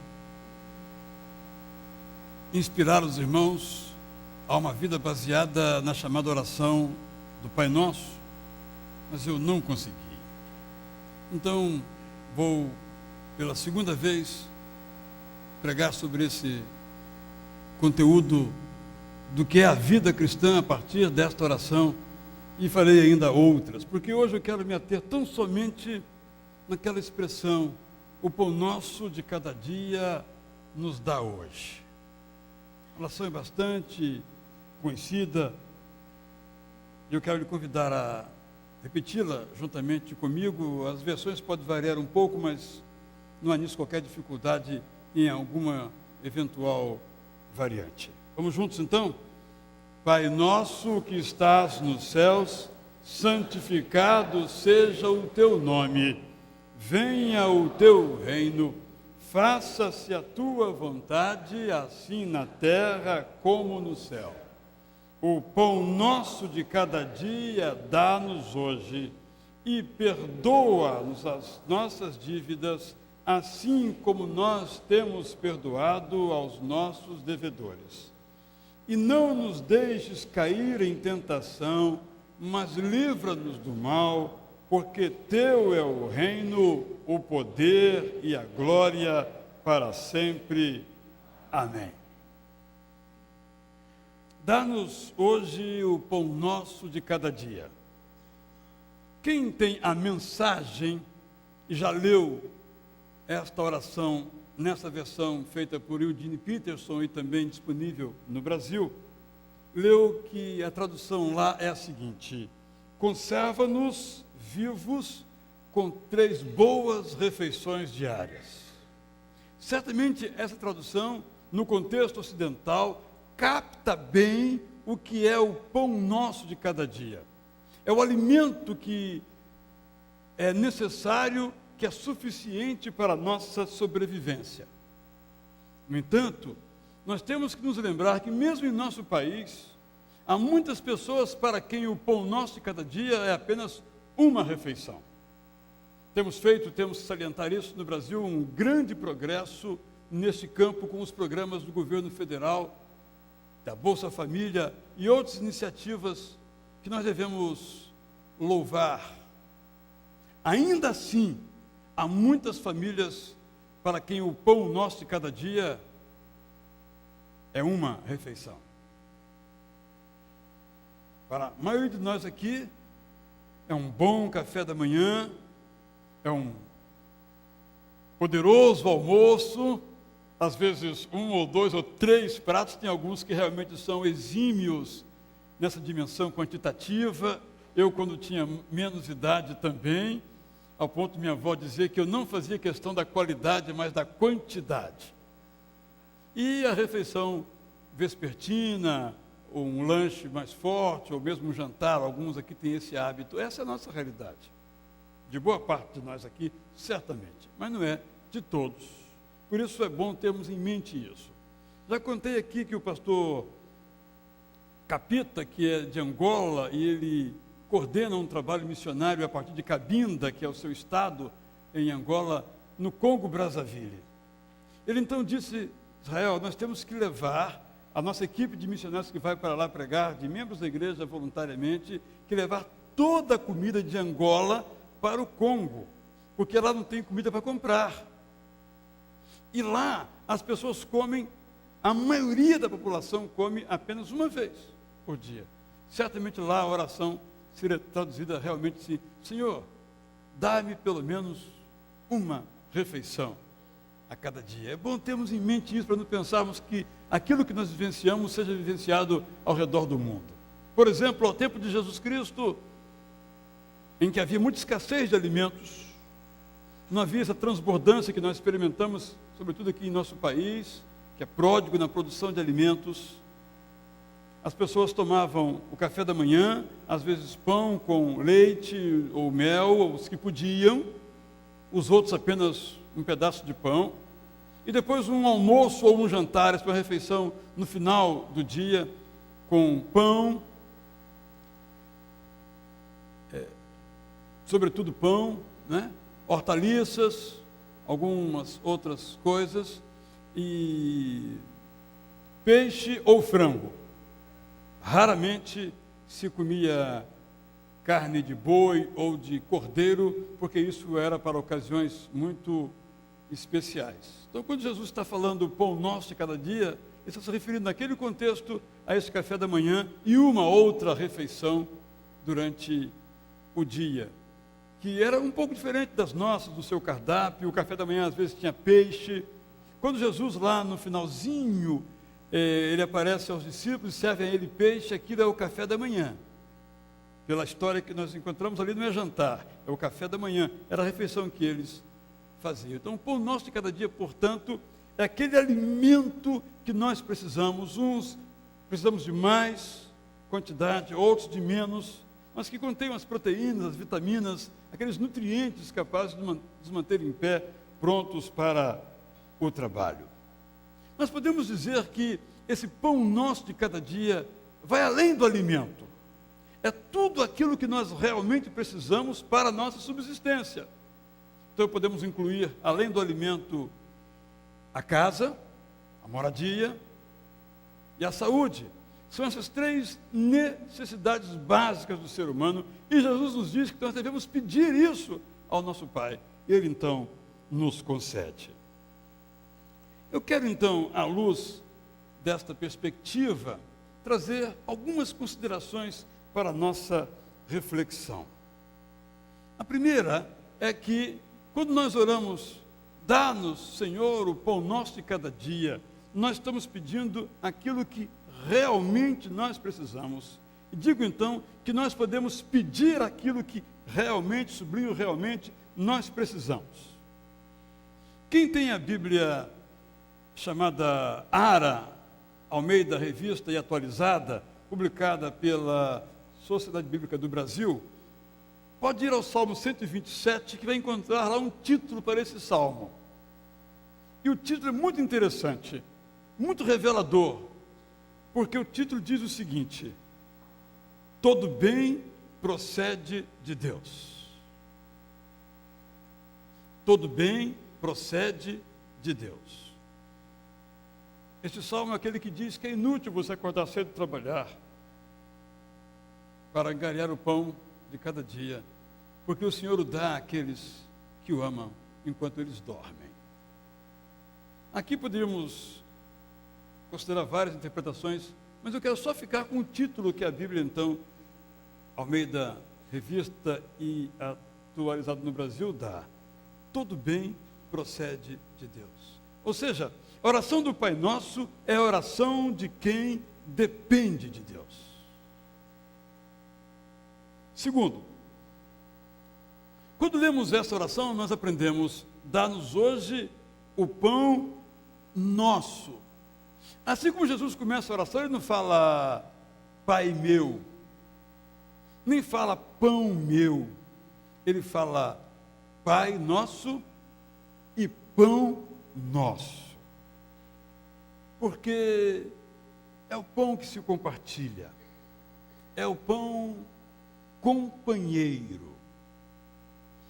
inspirar os irmãos a uma vida baseada na chamada oração do Pai Nosso, mas eu não consegui. Então, vou, pela segunda vez, pregar sobre esse conteúdo do que é a vida cristã a partir desta oração, e farei ainda outras, porque hoje eu quero me ater tão somente naquela expressão: o pão nosso de cada dia nos dá hoje. A oração é bastante conhecida, e eu quero lhe convidar a repeti-la juntamente comigo. As versões podem variar um pouco, mas não há nisso qualquer dificuldade em alguma eventual variante. Vamos juntos então? Pai nosso que estás nos céus, santificado seja o teu nome. Venha o teu reino. Faça-se a tua vontade, assim na terra como no céu. O pão nosso de cada dia dá-nos hoje, e perdoa-nos as nossas dívidas, assim como nós temos perdoado aos nossos devedores. E não nos deixes cair em tentação, mas livra-nos do mal, porque teu é o reino, o poder e a glória para sempre. Amém. Dá-nos hoje o pão nosso de cada dia. Quem tem a mensagem e já leu esta oração nessa versão feita por Eugene Peterson e também disponível no Brasil, leu que a tradução lá é a seguinte: conserva-nos vivos com 3 boas refeições diárias. Certamente essa tradução, no contexto ocidental, capta bem o que é o pão nosso de cada dia. É o alimento que é necessário, que é suficiente para a nossa sobrevivência. No entanto, nós temos que nos lembrar que mesmo em nosso país, há muitas pessoas para quem o pão nosso de cada dia é apenas uma refeição. Temos que salientar isso no Brasil, um grande progresso nesse campo com os programas do governo federal, da Bolsa Família e outras iniciativas que nós devemos louvar. Ainda assim, há muitas famílias para quem o pão nosso de cada dia é uma refeição. Para a maioria de nós aqui, é um bom café da manhã, é um poderoso almoço, às vezes 1 ou 2 ou 3 pratos, tem alguns que realmente são exímios nessa dimensão quantitativa. Eu, quando tinha menos idade também, ao ponto de minha avó dizer que eu não fazia questão da qualidade, mas da quantidade. E a refeição vespertina, ou um lanche mais forte, ou mesmo um jantar, alguns aqui têm esse hábito. Essa é a nossa realidade. De boa parte de nós aqui, certamente, mas não é de todos. Por isso é bom termos em mente isso. Já contei aqui que o pastor Capita, que é de Angola, e ele coordena um trabalho missionário a partir de Cabinda, que é o seu estado em Angola, no Congo-Brazzaville. Ele então disse: Israel, nós temos que levar a nossa equipe de missionários que vai para lá pregar, de membros da igreja voluntariamente, que levar toda a comida de Angola para o Congo, porque lá não tem comida para comprar. E lá as pessoas comem, a maioria da população come apenas uma vez por dia. Certamente lá a oração seria traduzida realmente assim: Senhor, dá-me pelo menos uma refeição a cada dia. É bom termos em mente isso para não pensarmos que aquilo que nós vivenciamos seja vivenciado ao redor do mundo. Por exemplo, ao tempo de Jesus Cristo, em que havia muita escassez de alimentos, não havia essa transbordância que nós experimentamos, sobretudo aqui em nosso país, que é pródigo na produção de alimentos. As pessoas tomavam o café da manhã, às vezes pão com leite ou mel, os que podiam, os outros apenas um pedaço de pão, e depois um almoço ou um jantar, essa é uma refeição no final do dia, com pão, sobretudo pão, né? Hortaliças, algumas outras coisas, e peixe ou frango. Raramente se comia carne de boi ou de cordeiro, porque isso era para ocasiões muito especiais. Então, quando Jesus está falando do pão nosso de cada dia, ele está se referindo naquele contexto a esse café da manhã e uma outra refeição durante o dia, que era um pouco diferente das nossas, do seu cardápio. O café da manhã às vezes tinha peixe. Quando Jesus lá no finalzinho, ele aparece aos discípulos e serve a ele peixe, aquilo é o café da manhã. Pela história que nós encontramos ali, não é jantar, é o café da manhã, era a refeição que eles faziam. Então, o pão nosso de cada dia, portanto, é aquele alimento que nós precisamos. Uns precisamos de mais quantidade, outros de menos, mas que contém as proteínas, as vitaminas, aqueles nutrientes capazes de nos manter em pé, prontos para o trabalho. Nós podemos dizer que esse pão nosso de cada dia vai além do alimento. É tudo aquilo que nós realmente precisamos para a nossa subsistência. Então podemos incluir, além do alimento, a casa, a moradia e a saúde. São essas três necessidades básicas do ser humano, e Jesus nos diz que nós devemos pedir isso ao nosso Pai. Ele então nos concede. Eu quero então, à luz desta perspectiva, trazer algumas considerações para a nossa reflexão. A primeira é que, quando nós oramos, dá-nos, Senhor, o pão nosso de cada dia, nós estamos pedindo aquilo que realmente nós precisamos. E digo então que nós podemos pedir aquilo que realmente, sublinho realmente, nós precisamos. Quem tem a Bíblia chamada ARA, Almeida Revista e Atualizada, publicada pela Sociedade Bíblica do Brasil, pode ir ao Salmo 127, que vai encontrar lá um título para esse salmo. E o título é muito interessante, muito revelador, porque o título diz o seguinte: todo bem procede de Deus. Todo bem procede de Deus. Este salmo é aquele que diz que é inútil você acordar cedo e trabalhar para angariar o pão de cada dia, porque o Senhor o dá àqueles que o amam enquanto eles dormem. Aqui poderíamos considerar várias interpretações, mas eu quero só ficar com o título que a Bíblia, então, Almeida Revista e Atualizado no Brasil, dá: todo bem procede de Deus. Ou seja, a oração do Pai Nosso é a oração de quem depende de Deus. Segundo, quando lemos essa oração, nós aprendemos: dá-nos hoje o pão nosso. Assim como Jesus começa a oração, ele não fala Pai meu, nem fala pão meu, ele fala Pai nosso e pão nosso. porque é o pão que se compartilha, é o pão companheiro.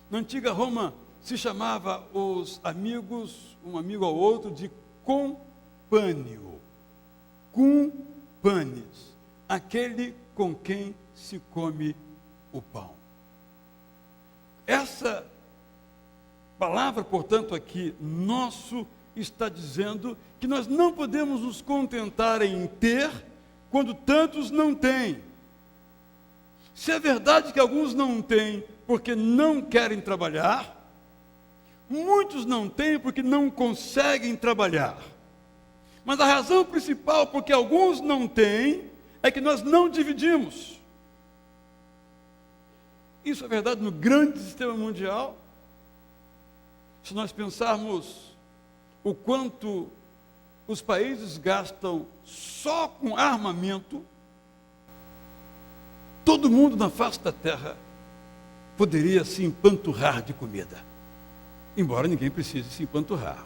Na antiga Roma se chamava os amigos, um amigo ao outro, de compânio. Cumpanes, aquele com quem se come o pão. Essa palavra, portanto, aqui, nosso, está dizendo que nós não podemos nos contentar em ter quando tantos não têm. Se é verdade que alguns não têm porque não querem trabalhar, muitos não têm porque não conseguem trabalhar. Mas a razão principal porque alguns não têm é que nós não dividimos. Isso é verdade no grande sistema mundial. Se nós pensarmos o quanto os países gastam só com armamento, todo mundo na face da terra poderia se empanturrar de comida, embora ninguém precise se empanturrar.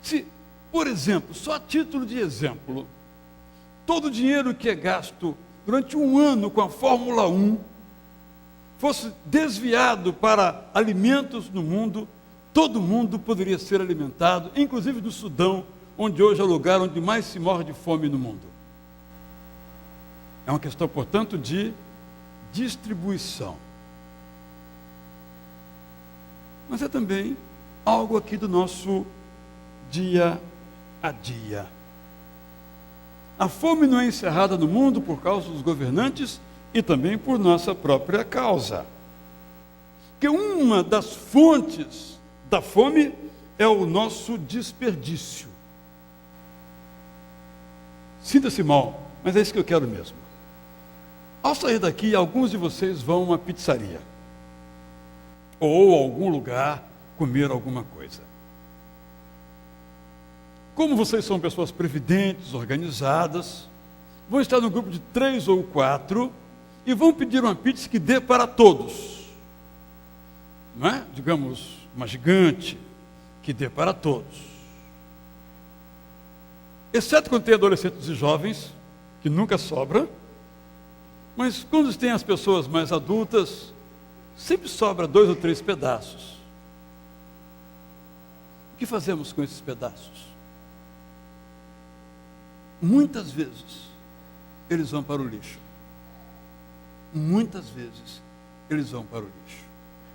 Se, por exemplo, só a título de exemplo, todo o dinheiro que é gasto durante um ano com a Fórmula 1 fosse desviado para alimentos no mundo, todo mundo poderia ser alimentado, inclusive no Sudão, onde hoje é o lugar onde mais se morre de fome no mundo. É uma questão, portanto, de distribuição. Mas é também algo aqui do nosso dia a dia. A fome não é encerrada no mundo por causa dos governantes e também por nossa própria causa. Porque uma das fontes da fome é o nosso desperdício. Sinta-se mal, mas é isso que eu quero mesmo. Ao sair daqui, alguns de vocês vão a uma pizzaria ou a algum lugar comer alguma coisa. Como vocês são pessoas previdentes, organizadas, vão estar num grupo de 3 ou 4 e vão pedir uma pizza que dê para todos. Não é? Digamos, uma gigante que dê para todos. Exceto quando tem adolescentes e jovens, que nunca sobra, mas quando tem as pessoas mais adultas, sempre sobra 2 ou 3 pedaços. O que fazemos com esses pedaços? Muitas vezes, eles vão para o lixo. Muitas vezes, eles vão para o lixo.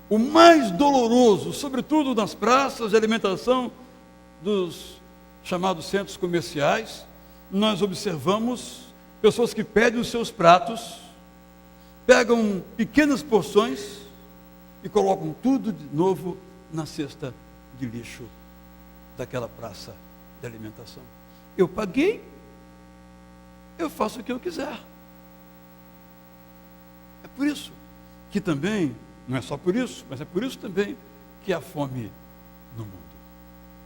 O mais doloroso, sobretudo nas praças de alimentação dos chamados centros comerciais, nós observamos pessoas que pedem os seus pratos, pegam pequenas porções e colocam tudo de novo na cesta de lixo daquela praça de alimentação. Eu paguei, eu faço o que eu quiser. É por isso que também, não é só por isso, mas é por isso também que há fome no mundo.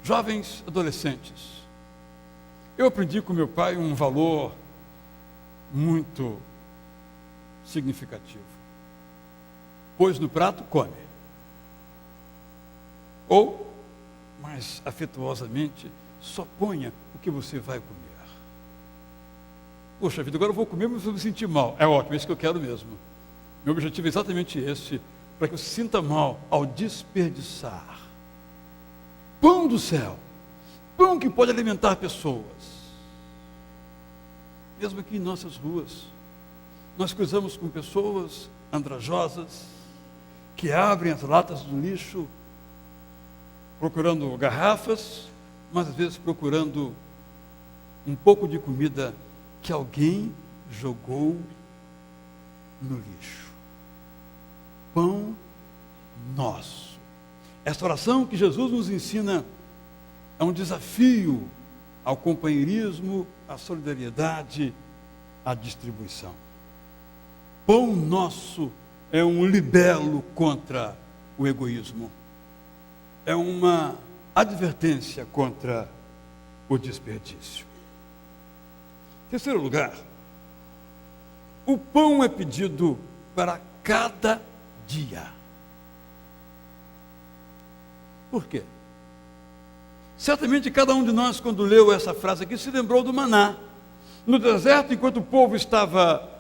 Jovens adolescentes, eu aprendi com meu pai um valor muito significativo. Pôs no prato, come. Ou, mais afetuosamente, só ponha o que você vai comer. Poxa vida, agora eu vou comer, mas vou me sentir mal. É ótimo, é isso que eu quero mesmo. Meu objetivo é exatamente esse, para que você se sinta mal ao desperdiçar. Pão do céu, pão que pode alimentar pessoas. Mesmo aqui em nossas ruas, nós cruzamos com pessoas andrajosas, que abrem as latas do lixo, procurando garrafas, mas às vezes procurando um pouco de comida que alguém jogou no lixo. Pão nosso. Esta oração que Jesus nos ensina é um desafio ao companheirismo, à solidariedade, à distribuição. Pão nosso é um libelo contra o egoísmo. É uma advertência contra o desperdício. Em terceiro lugar, o pão é pedido para cada dia. Por quê? Certamente cada um de nós, quando leu essa frase aqui, se lembrou do maná. No deserto, enquanto o povo estava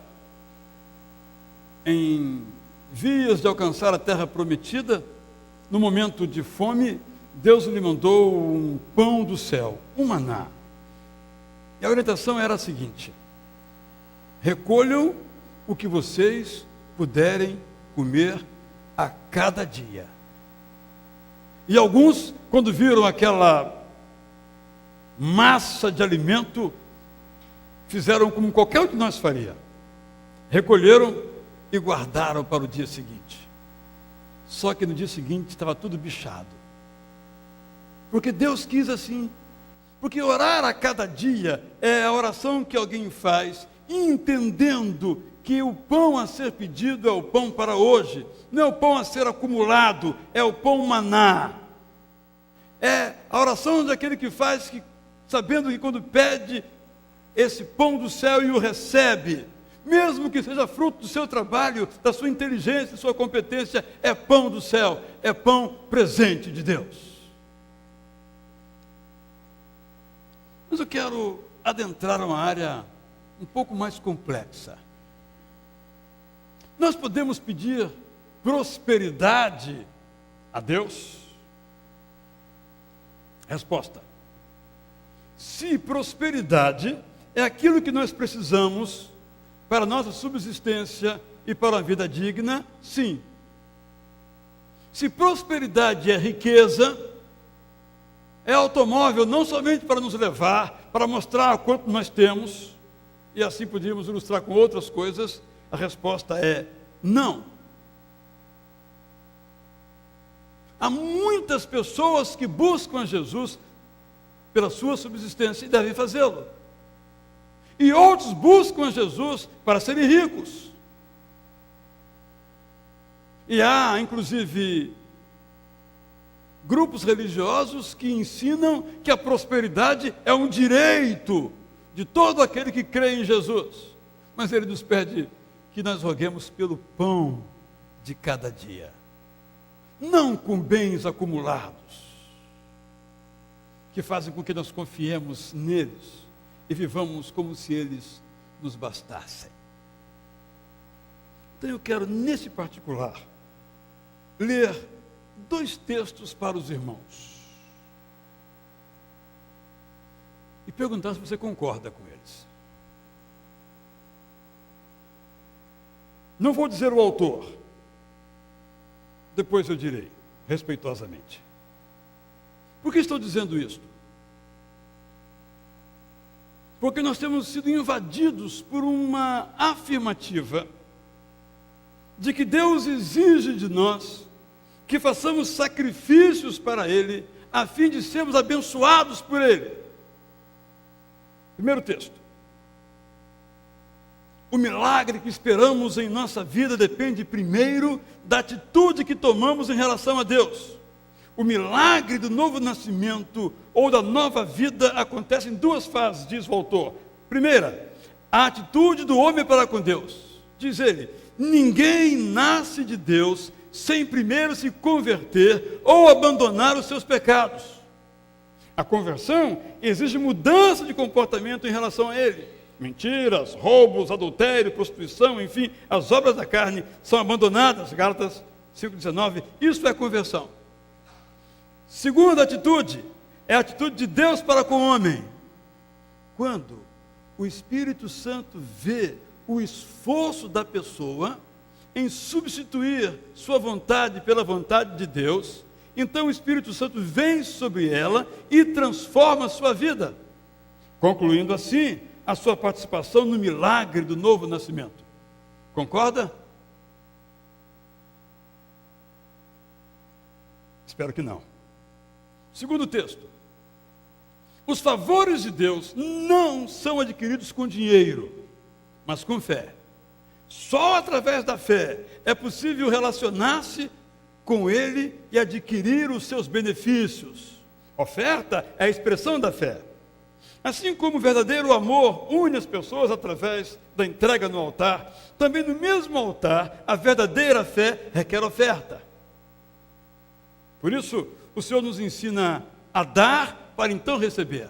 em vias de alcançar a terra prometida, no momento de fome, Deus lhe mandou um pão do céu, um maná. E a orientação era a seguinte: recolham o que vocês puderem comer a cada dia. E alguns, quando viram aquela massa de alimento, fizeram como qualquer um de nós faria. Recolheram e guardaram para o dia seguinte. Só que no dia seguinte estava tudo bichado. Porque Deus quis assim. Porque orar a cada dia é a oração que alguém faz, entendendo que o pão a ser pedido é o pão para hoje, não é o pão a ser acumulado, é o pão maná. É a oração daquele que faz, sabendo que quando pede esse pão do céu e o recebe, mesmo que seja fruto do seu trabalho, da sua inteligência, da sua competência, é pão do céu, é pão presente de Deus. Mas eu quero adentrar uma área um pouco mais complexa. Nós podemos pedir prosperidade a Deus? Resposta: se prosperidade é aquilo que nós precisamos para a nossa subsistência e para uma vida digna, sim. Se prosperidade é riqueza, é automóvel não somente para nos levar, para mostrar o quanto nós temos, e assim podíamos ilustrar com outras coisas, a resposta é não. Há muitas pessoas que buscam Jesus pela sua subsistência e devem fazê-lo. E outros buscam Jesus para serem ricos. E há, inclusive, grupos religiosos que ensinam que a prosperidade é um direito de todo aquele que crê em Jesus. Mas ele nos pede que nós roguemos pelo pão de cada dia, não com bens acumulados, que fazem com que nós confiemos neles e vivamos como se eles nos bastassem. Então eu quero, nesse particular, ler 2 textos para os irmãos e perguntar se você concorda com eles. Não vou dizer o autor, depois eu direi, respeitosamente. Por que estou dizendo isto? Porque nós temos sido invadidos por uma afirmativa de que Deus exige de nós que façamos sacrifícios para Ele, a fim de sermos abençoados por Ele. Primeiro texto. O milagre que esperamos em nossa vida depende primeiro da atitude que tomamos em relação a Deus. O milagre do novo nascimento ou da nova vida acontece em 2 fases, diz o autor. Primeira, a atitude do homem para com Deus. Diz ele: ninguém nasce de Deus sem primeiro se converter ou abandonar os seus pecados. A conversão exige mudança de comportamento em relação a Ele. Mentiras, roubos, adultério, prostituição, enfim, as obras da carne são abandonadas. Gálatas 5,19. Isso é conversão. Segunda atitude é a atitude de Deus para com o homem. Quando o Espírito Santo vê o esforço da pessoa em substituir sua vontade pela vontade de Deus, então o Espírito Santo vem sobre ela e transforma a sua vida, concluindo assim a sua participação no milagre do novo nascimento. Concorda? Espero que não. Segundo texto. Os favores de Deus não são adquiridos com dinheiro, mas com fé. Só através da fé é possível relacionar-se com Ele e adquirir os seus benefícios. Oferta é a expressão da fé. Assim como o verdadeiro amor une as pessoas através da entrega no altar, também no mesmo altar, a verdadeira fé requer oferta. Por isso, o Senhor nos ensina a dar para então receber.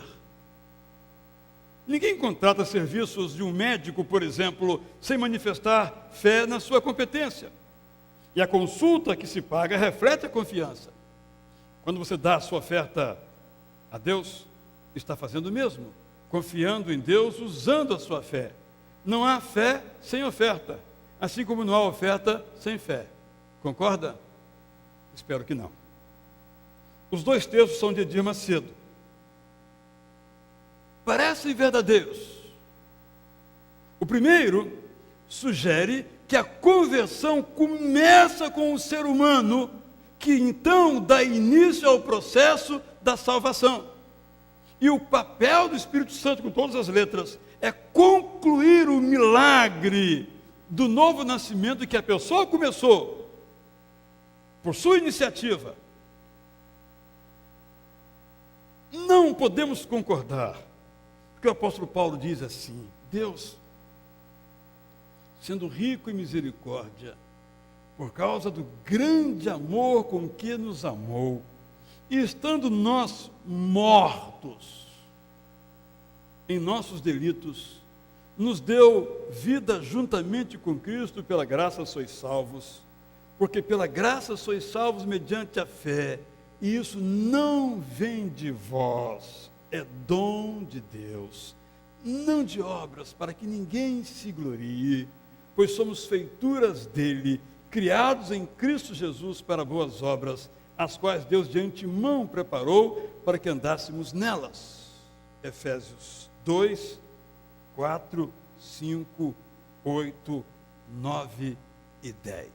Ninguém contrata serviços de um médico, por exemplo, sem manifestar fé na sua competência. E a consulta que se paga reflete a confiança. Quando você dá a sua oferta a Deus, está fazendo o mesmo, confiando em Deus, usando a sua fé. Não há fé sem oferta, assim como não há oferta sem fé. Concorda? Espero que não. Os dois textos são de Edir Macedo. Parecem verdadeiros. O primeiro sugere que a conversão começa com o ser humano, que então dá início ao processo da salvação. E o papel do Espírito Santo, com todas as letras, é concluir o milagre do novo nascimento que a pessoa começou, por sua iniciativa. Não podemos concordar, porque o apóstolo Paulo diz assim: Deus, sendo rico em misericórdia, por causa do grande amor com que nos amou, e estando nós mortos em nossos delitos, nos deu vida juntamente com Cristo, pela graça sois salvos, porque pela graça sois salvos mediante a fé, e isso não vem de vós, é dom de Deus, não de obras, para que ninguém se glorie, pois somos feituras dele, criados em Cristo Jesus para boas obras, as quais Deus de antemão preparou para que andássemos nelas. Efésios 2, 4, 5, 8, 9 e 10.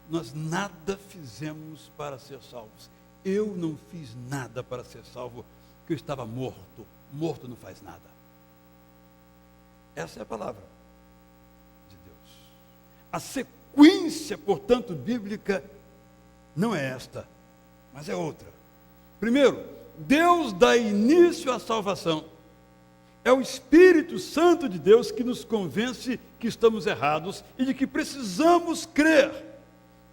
Nós nada fizemos para ser salvos. Eu não fiz nada para ser salvo, porque eu estava morto. Morto não faz nada. Essa é a palavra de Deus. A sequência, portanto, bíblica não é esta, mas é outra. Primeiro, Deus dá início à salvação. É o Espírito Santo de Deus que nos convence que estamos errados e de que precisamos crer.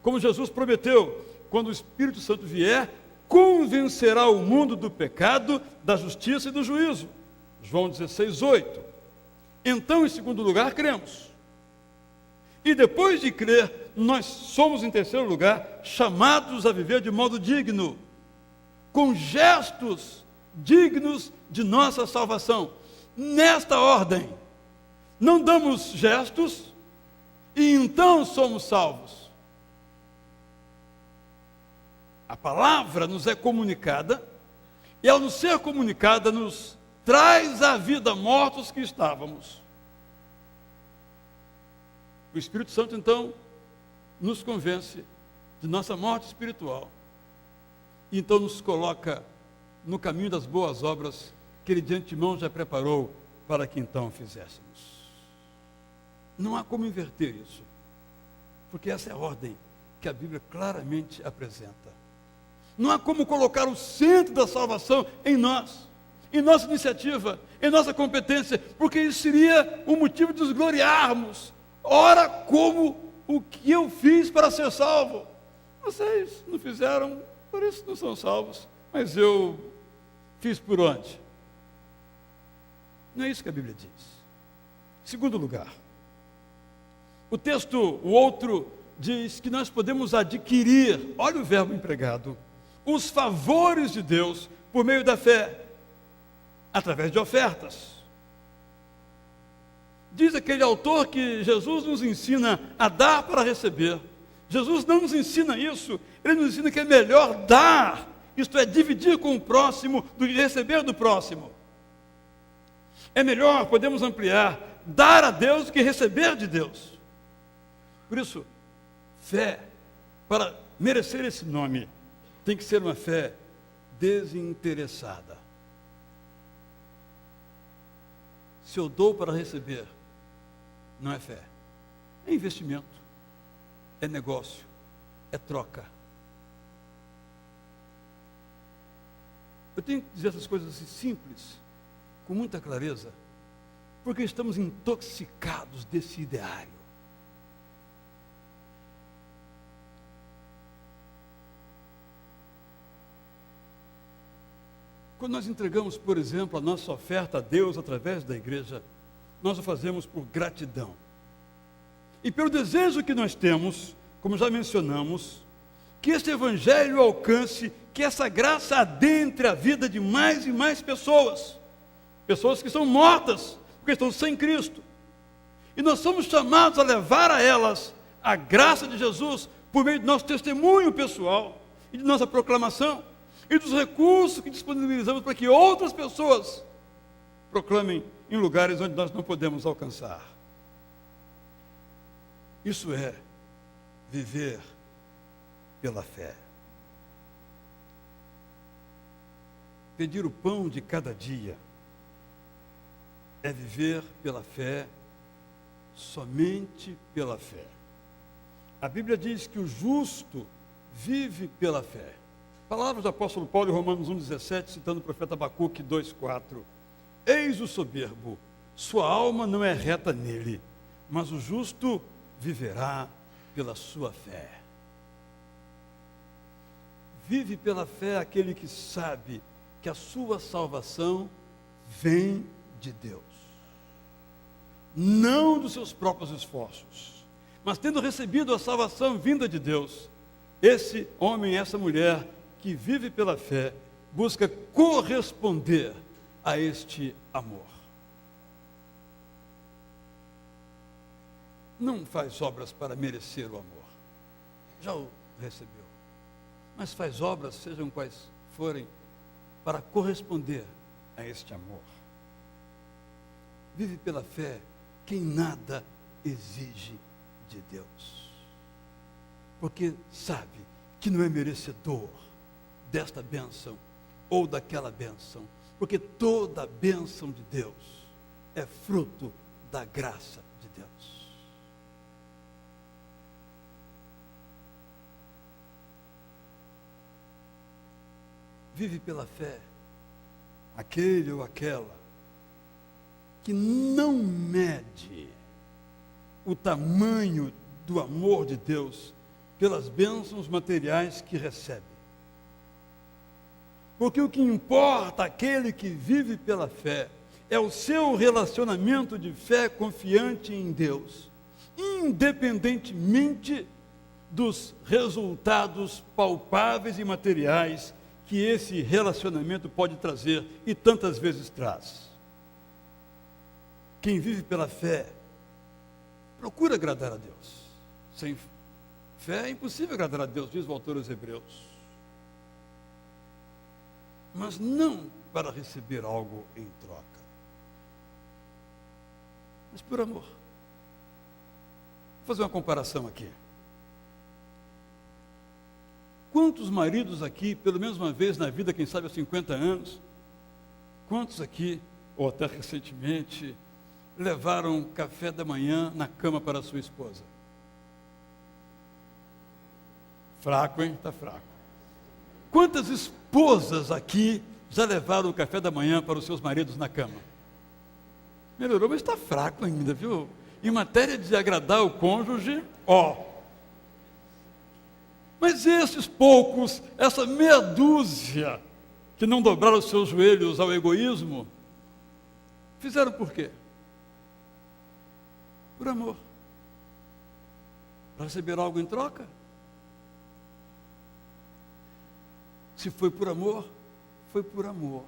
Como Jesus prometeu, quando o Espírito Santo vier, convencerá o mundo do pecado, da justiça e do juízo. João 16, 8. Então, em segundo lugar, cremos. E depois de crer, nós somos, em terceiro lugar, chamados a viver de modo digno, com gestos dignos de nossa salvação. Nesta ordem, não damos gestos e então somos salvos. A palavra nos é comunicada e, ao nos ser comunicada, nos traz à vida mortos que estávamos. O Espírito Santo, então, nos convence de nossa morte espiritual e então nos coloca no caminho das boas obras que Ele de antemão já preparou para que então fizéssemos. Não há como inverter isso, porque essa é a ordem que a Bíblia claramente apresenta. Não há como colocar o centro da salvação em nós, em nossa iniciativa, em nossa competência, porque isso seria um motivo de nos gloriarmos. Ora, como o que eu fiz para ser salvo? Vocês não fizeram, por isso não são salvos, mas eu fiz por onde? Não é isso que a Bíblia diz. Segundo lugar, o outro, diz que nós podemos adquirir, olha o verbo empregado, os favores de Deus por meio da fé, através de ofertas. Diz aquele autor que Jesus nos ensina a dar para receber. Jesus não nos ensina isso, Ele nos ensina que é melhor dar, isto é, dividir com o próximo do que receber do próximo. É melhor, podemos ampliar, dar a Deus do que receber de Deus. Por isso, fé, para merecer esse nome, tem que ser uma fé desinteressada. Se eu dou para receber, não é fé, é investimento, é negócio, é troca. Eu tenho que dizer essas coisas assim simples, com muita clareza, porque estamos intoxicados desse ideário. Quando nós entregamos, por exemplo, a nossa oferta a Deus através da igreja, nós o fazemos por gratidão. E pelo desejo que nós temos, como já mencionamos, que este evangelho alcance, que essa graça adentre a vida de mais e mais pessoas. Pessoas que estão mortas, porque estão sem Cristo. E nós somos chamados a levar a elas a graça de Jesus por meio do nosso testemunho pessoal e de nossa proclamação e dos recursos que disponibilizamos para que outras pessoas proclamem em lugares onde nós não podemos alcançar. Isso é viver pela fé. Pedir o pão de cada dia é viver pela fé, somente pela fé. A Bíblia diz que o justo vive pela fé. Palavras do apóstolo Paulo em Romanos 1,17, citando o profeta Abacuque 2,4. Eis o soberbo, sua alma não é reta nele, mas o justo viverá pela sua fé. Vive pela fé aquele que sabe que a sua salvação vem de Deus. Não dos seus próprios esforços, mas tendo recebido a salvação vinda de Deus, esse homem, essa mulher que vive pela fé, busca corresponder a este amor. Não faz obras para merecer o amor, já o recebeu, mas faz obras, sejam quais forem, para corresponder a este amor. Vive pela fé quem nada exige de Deus, porque sabe que não é merecedor desta bênção ou daquela bênção, porque toda a bênção de Deus é fruto da graça de Deus. Vive pela fé aquele ou aquela que não mede o tamanho do amor de Deus pelas bênçãos materiais que recebe. Porque o que importa àquele que vive pela fé é o seu relacionamento de fé confiante em Deus, independentemente dos resultados palpáveis e materiais que esse relacionamento pode trazer e tantas vezes traz. Quem vive pela fé procura agradar a Deus. Sem fé é impossível agradar a Deus, diz o autor aos Hebreus. Mas não para receber algo em troca, mas por amor. Vou fazer uma comparação aqui. Quantos maridos aqui, pelo menos uma vez na vida, quem sabe há 50 anos, quantos aqui, ou até recentemente, levaram café da manhã na cama para a sua esposa? Fraco, hein? Está fraco. Quantas esposas aqui já levaram o café da manhã para os seus maridos na cama? Melhorou, mas está fraco ainda, viu? Em matéria de agradar o cônjuge, Mas esses poucos, essa meia dúzia, que não dobraram os seus joelhos ao egoísmo, fizeram por quê? Por amor. Para receber algo em troca? Se foi por amor, foi por amor.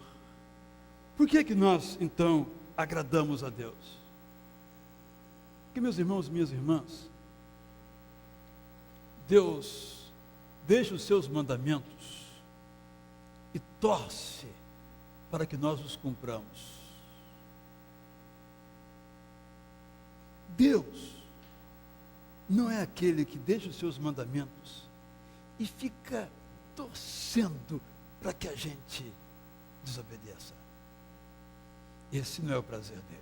Por que que nós, então, agradamos a Deus? Porque, meus irmãos e minhas irmãs, Deus deixa os seus mandamentos e torce para que nós os cumpramos. Deus não é aquele que deixa os seus mandamentos e fica torcendo para que a gente desobedeça. Esse não é o prazer dele.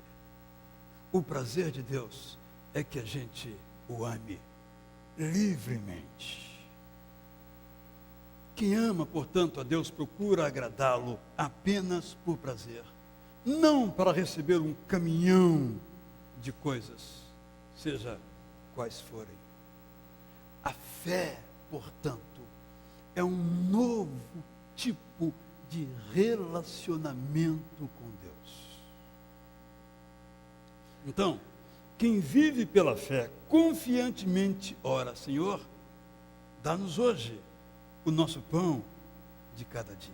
O prazer de Deus é que a gente o ame livremente. Quem ama, portanto, a Deus procura agradá-lo apenas por prazer, não para receber um caminhão de coisas, seja quais forem. A fé, portanto, é um novo tipo de relacionamento com Deus. Então, quem vive pela fé, confiantemente ora: Senhor, dá-nos hoje o nosso pão de cada dia.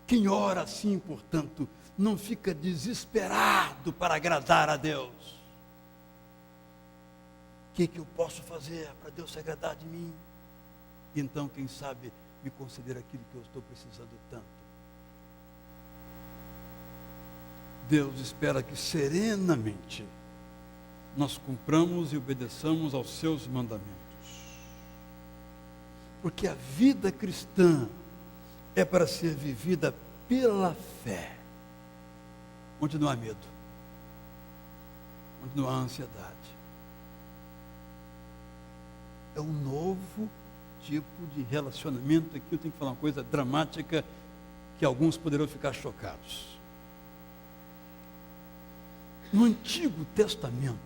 Quem ora assim, portanto, não fica desesperado para agradar a Deus. O que eu posso fazer para Deus se agradar de mim? E então, quem sabe, me conceder aquilo que eu estou precisando tanto. Deus espera que serenamente nós cumpramos e obedeçamos aos seus mandamentos. Porque a vida cristã é para ser vivida pela fé, onde não há medo, onde não há ansiedade. É um novo tipo de relacionamento. Aqui eu tenho que falar uma coisa dramática que alguns poderão ficar chocados. No Antigo Testamento,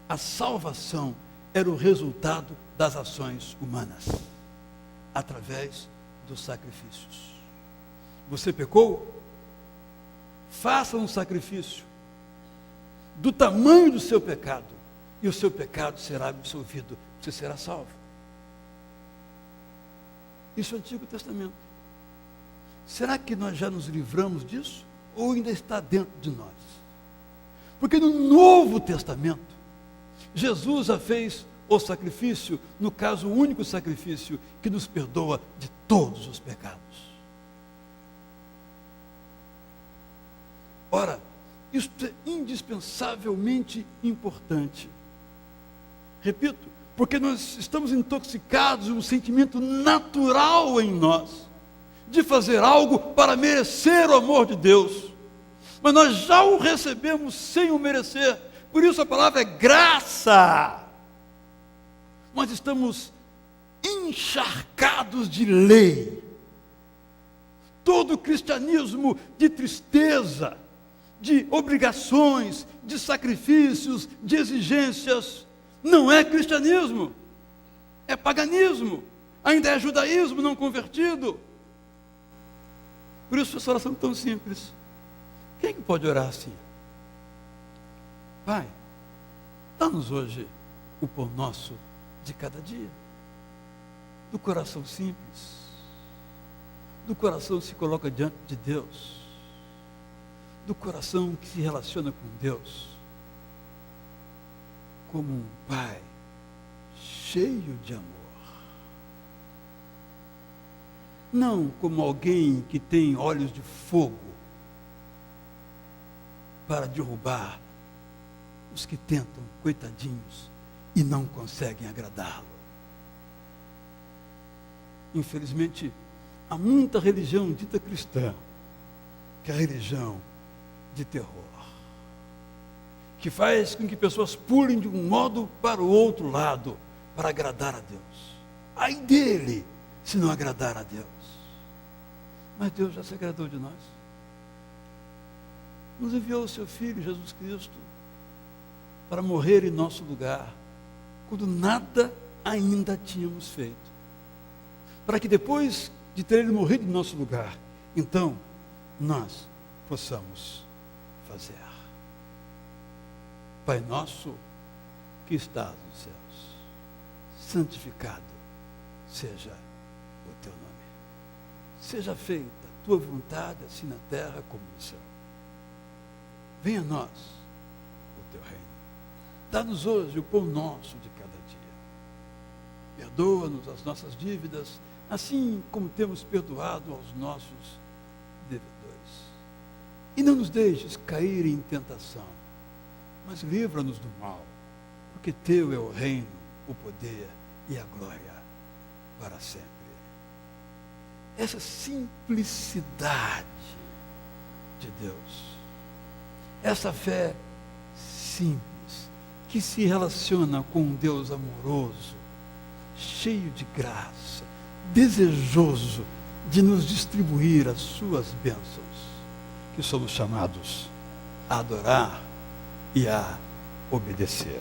a salvação era o resultado das ações humanas, através dos sacrifícios. Você pecou? Faça um sacrifício do tamanho do seu pecado, e o seu pecado será absolvido, você será salvo. Isso é o Antigo Testamento. Será que nós já nos livramos disso? Ou ainda está dentro de nós? Porque no Novo Testamento, Jesus já fez o sacrifício, no caso o único sacrifício que nos perdoa de todos os pecados. Ora, isso é indispensavelmente importante. Repito, porque nós estamos intoxicados de um sentimento natural em nós, de fazer algo para merecer o amor de Deus. Mas nós já o recebemos sem o merecer. Por isso a palavra é graça. Nós estamos encharcados de lei. Todo o cristianismo de tristeza, de obrigações, de sacrifícios, de exigências, não é cristianismo, é paganismo, ainda é judaísmo não convertido. Por isso essa oração é tão simples. Quem que pode orar assim? Pai, dá-nos hoje o pão nosso de cada dia. Do coração simples, do coração que se coloca diante de Deus, do coração que se relaciona com Deus, como um pai cheio de amor. Não como alguém que tem olhos de fogo para derrubar os que tentam, coitadinhos, e não conseguem agradá-lo. Infelizmente, há muita religião dita cristã, que é a religião de terror, que faz com que pessoas pulem de um modo para o outro lado, para agradar a Deus. Ai dele, se não agradar a Deus. Mas Deus já se agradou de nós. Nos enviou o seu Filho, Jesus Cristo, para morrer em nosso lugar, quando nada ainda tínhamos feito. Para que depois de ter Ele morrido em nosso lugar, então, nós possamos fazer. Pai nosso, que estás nos céus, santificado seja o teu nome. Seja feita a tua vontade, assim na terra como no céu. Venha a nós o teu reino. Dá-nos hoje o pão nosso de cada dia. Perdoa-nos as nossas dívidas, assim como temos perdoado aos nossos devedores. E não nos deixes cair em tentação, mas livra-nos do mal, porque teu é o reino, o poder e a glória para sempre. Essa simplicidade de Deus, essa fé simples, que se relaciona com um Deus amoroso, cheio de graça, desejoso de nos distribuir as suas bênçãos, que somos chamados a adorar e a obedecer.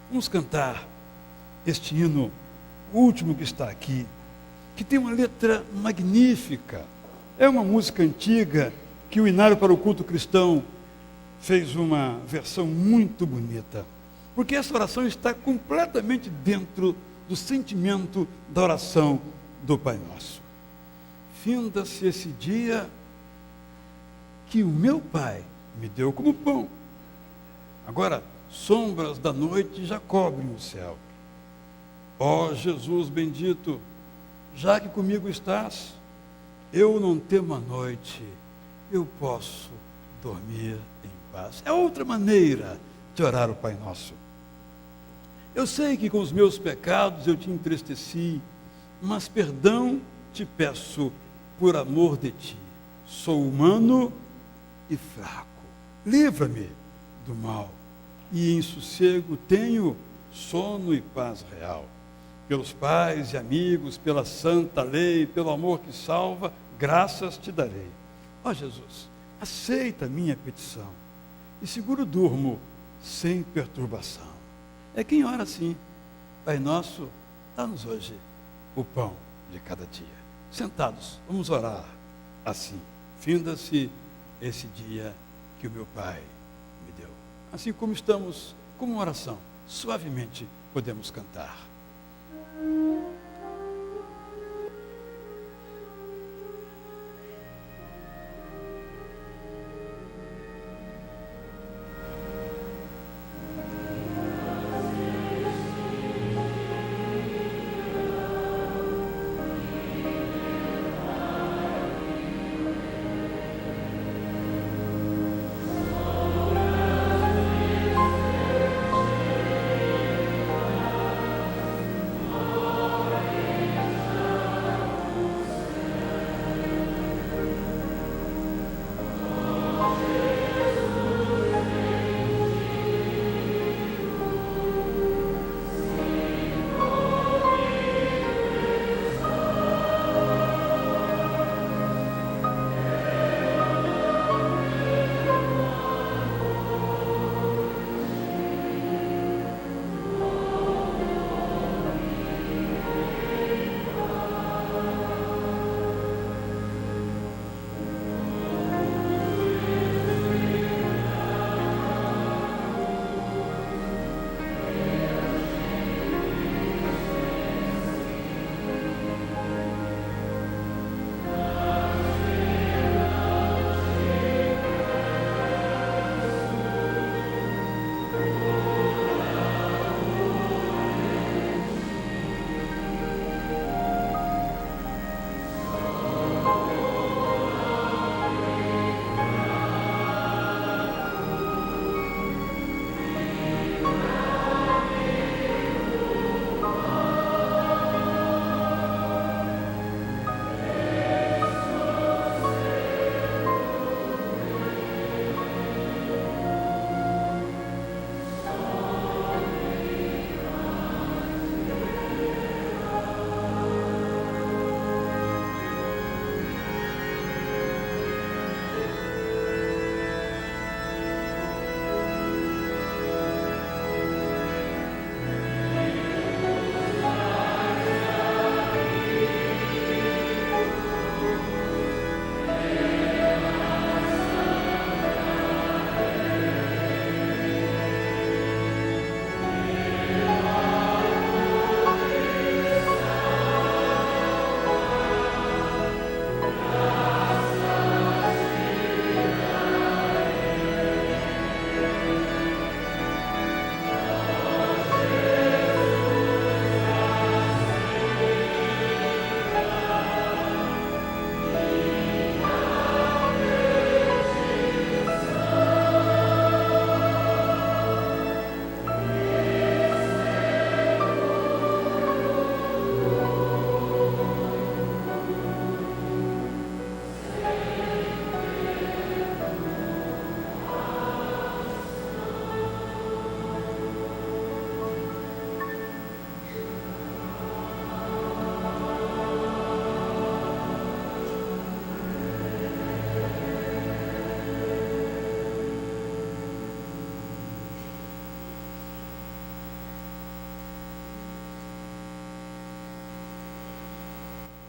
Vamos cantar este hino, o último que está aqui, que tem uma letra magnífica. É uma música antiga que o Inário para o Culto Cristão fez uma versão muito bonita, porque essa oração está completamente dentro do sentimento da oração do Pai Nosso. Finda-se esse dia que o meu Pai me deu como pão. Agora, sombras da noite já cobrem o céu. Ó Jesus bendito, já que comigo estás, eu não temo a noite, eu posso dormir em paz. É outra maneira de orar o Pai Nosso. Eu sei que com os meus pecados eu te entristeci, mas perdão te peço por amor de ti. Sou humano e fraco. Livra-me do mal, e em sossego tenho sono e paz real. Pelos pais e amigos, pela santa lei, pelo amor que salva, graças te darei. Ó Jesus, aceita a minha petição, e seguro durmo sem perturbação. É quem ora assim: Pai Nosso, dá-nos hoje o pão de cada dia. Sentados, vamos orar assim. Finda-se esse dia que o meu Pai me deu. Assim como estamos, com uma oração, suavemente podemos cantar.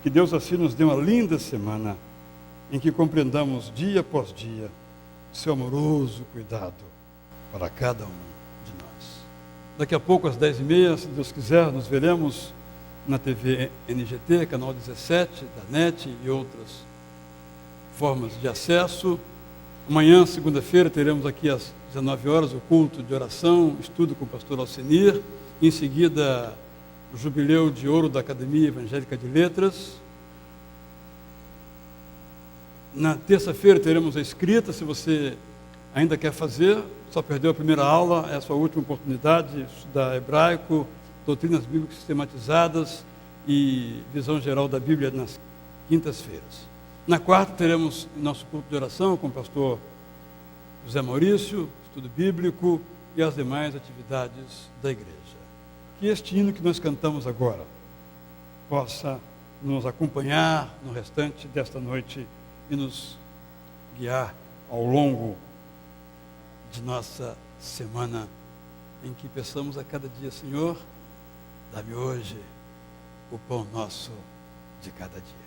Que Deus assim nos dê uma linda semana, em que compreendamos dia após dia o seu amoroso cuidado para cada um de nós. Daqui a pouco, às 10h30, se Deus quiser, nos veremos na TV NGT, canal 17, da NET e outras formas de acesso. Amanhã, segunda-feira, teremos aqui às 19 horas o culto de oração, estudo com o pastor Alcenir. Em seguida, o jubileu de ouro da Academia Evangélica de Letras. Na terça-feira teremos a escrita, se você ainda quer fazer, só perdeu a primeira aula, é a sua última oportunidade, estudar hebraico, doutrinas bíblicas sistematizadas e visão geral da Bíblia nas quintas-feiras. Na quarta teremos nosso culto de oração com o pastor José Maurício, estudo bíblico e as demais atividades da igreja. Que este hino que nós cantamos agora possa nos acompanhar no restante desta noite e nos guiar ao longo de nossa semana, em que peçamos a cada dia: Senhor, dá-me hoje o pão nosso de cada dia.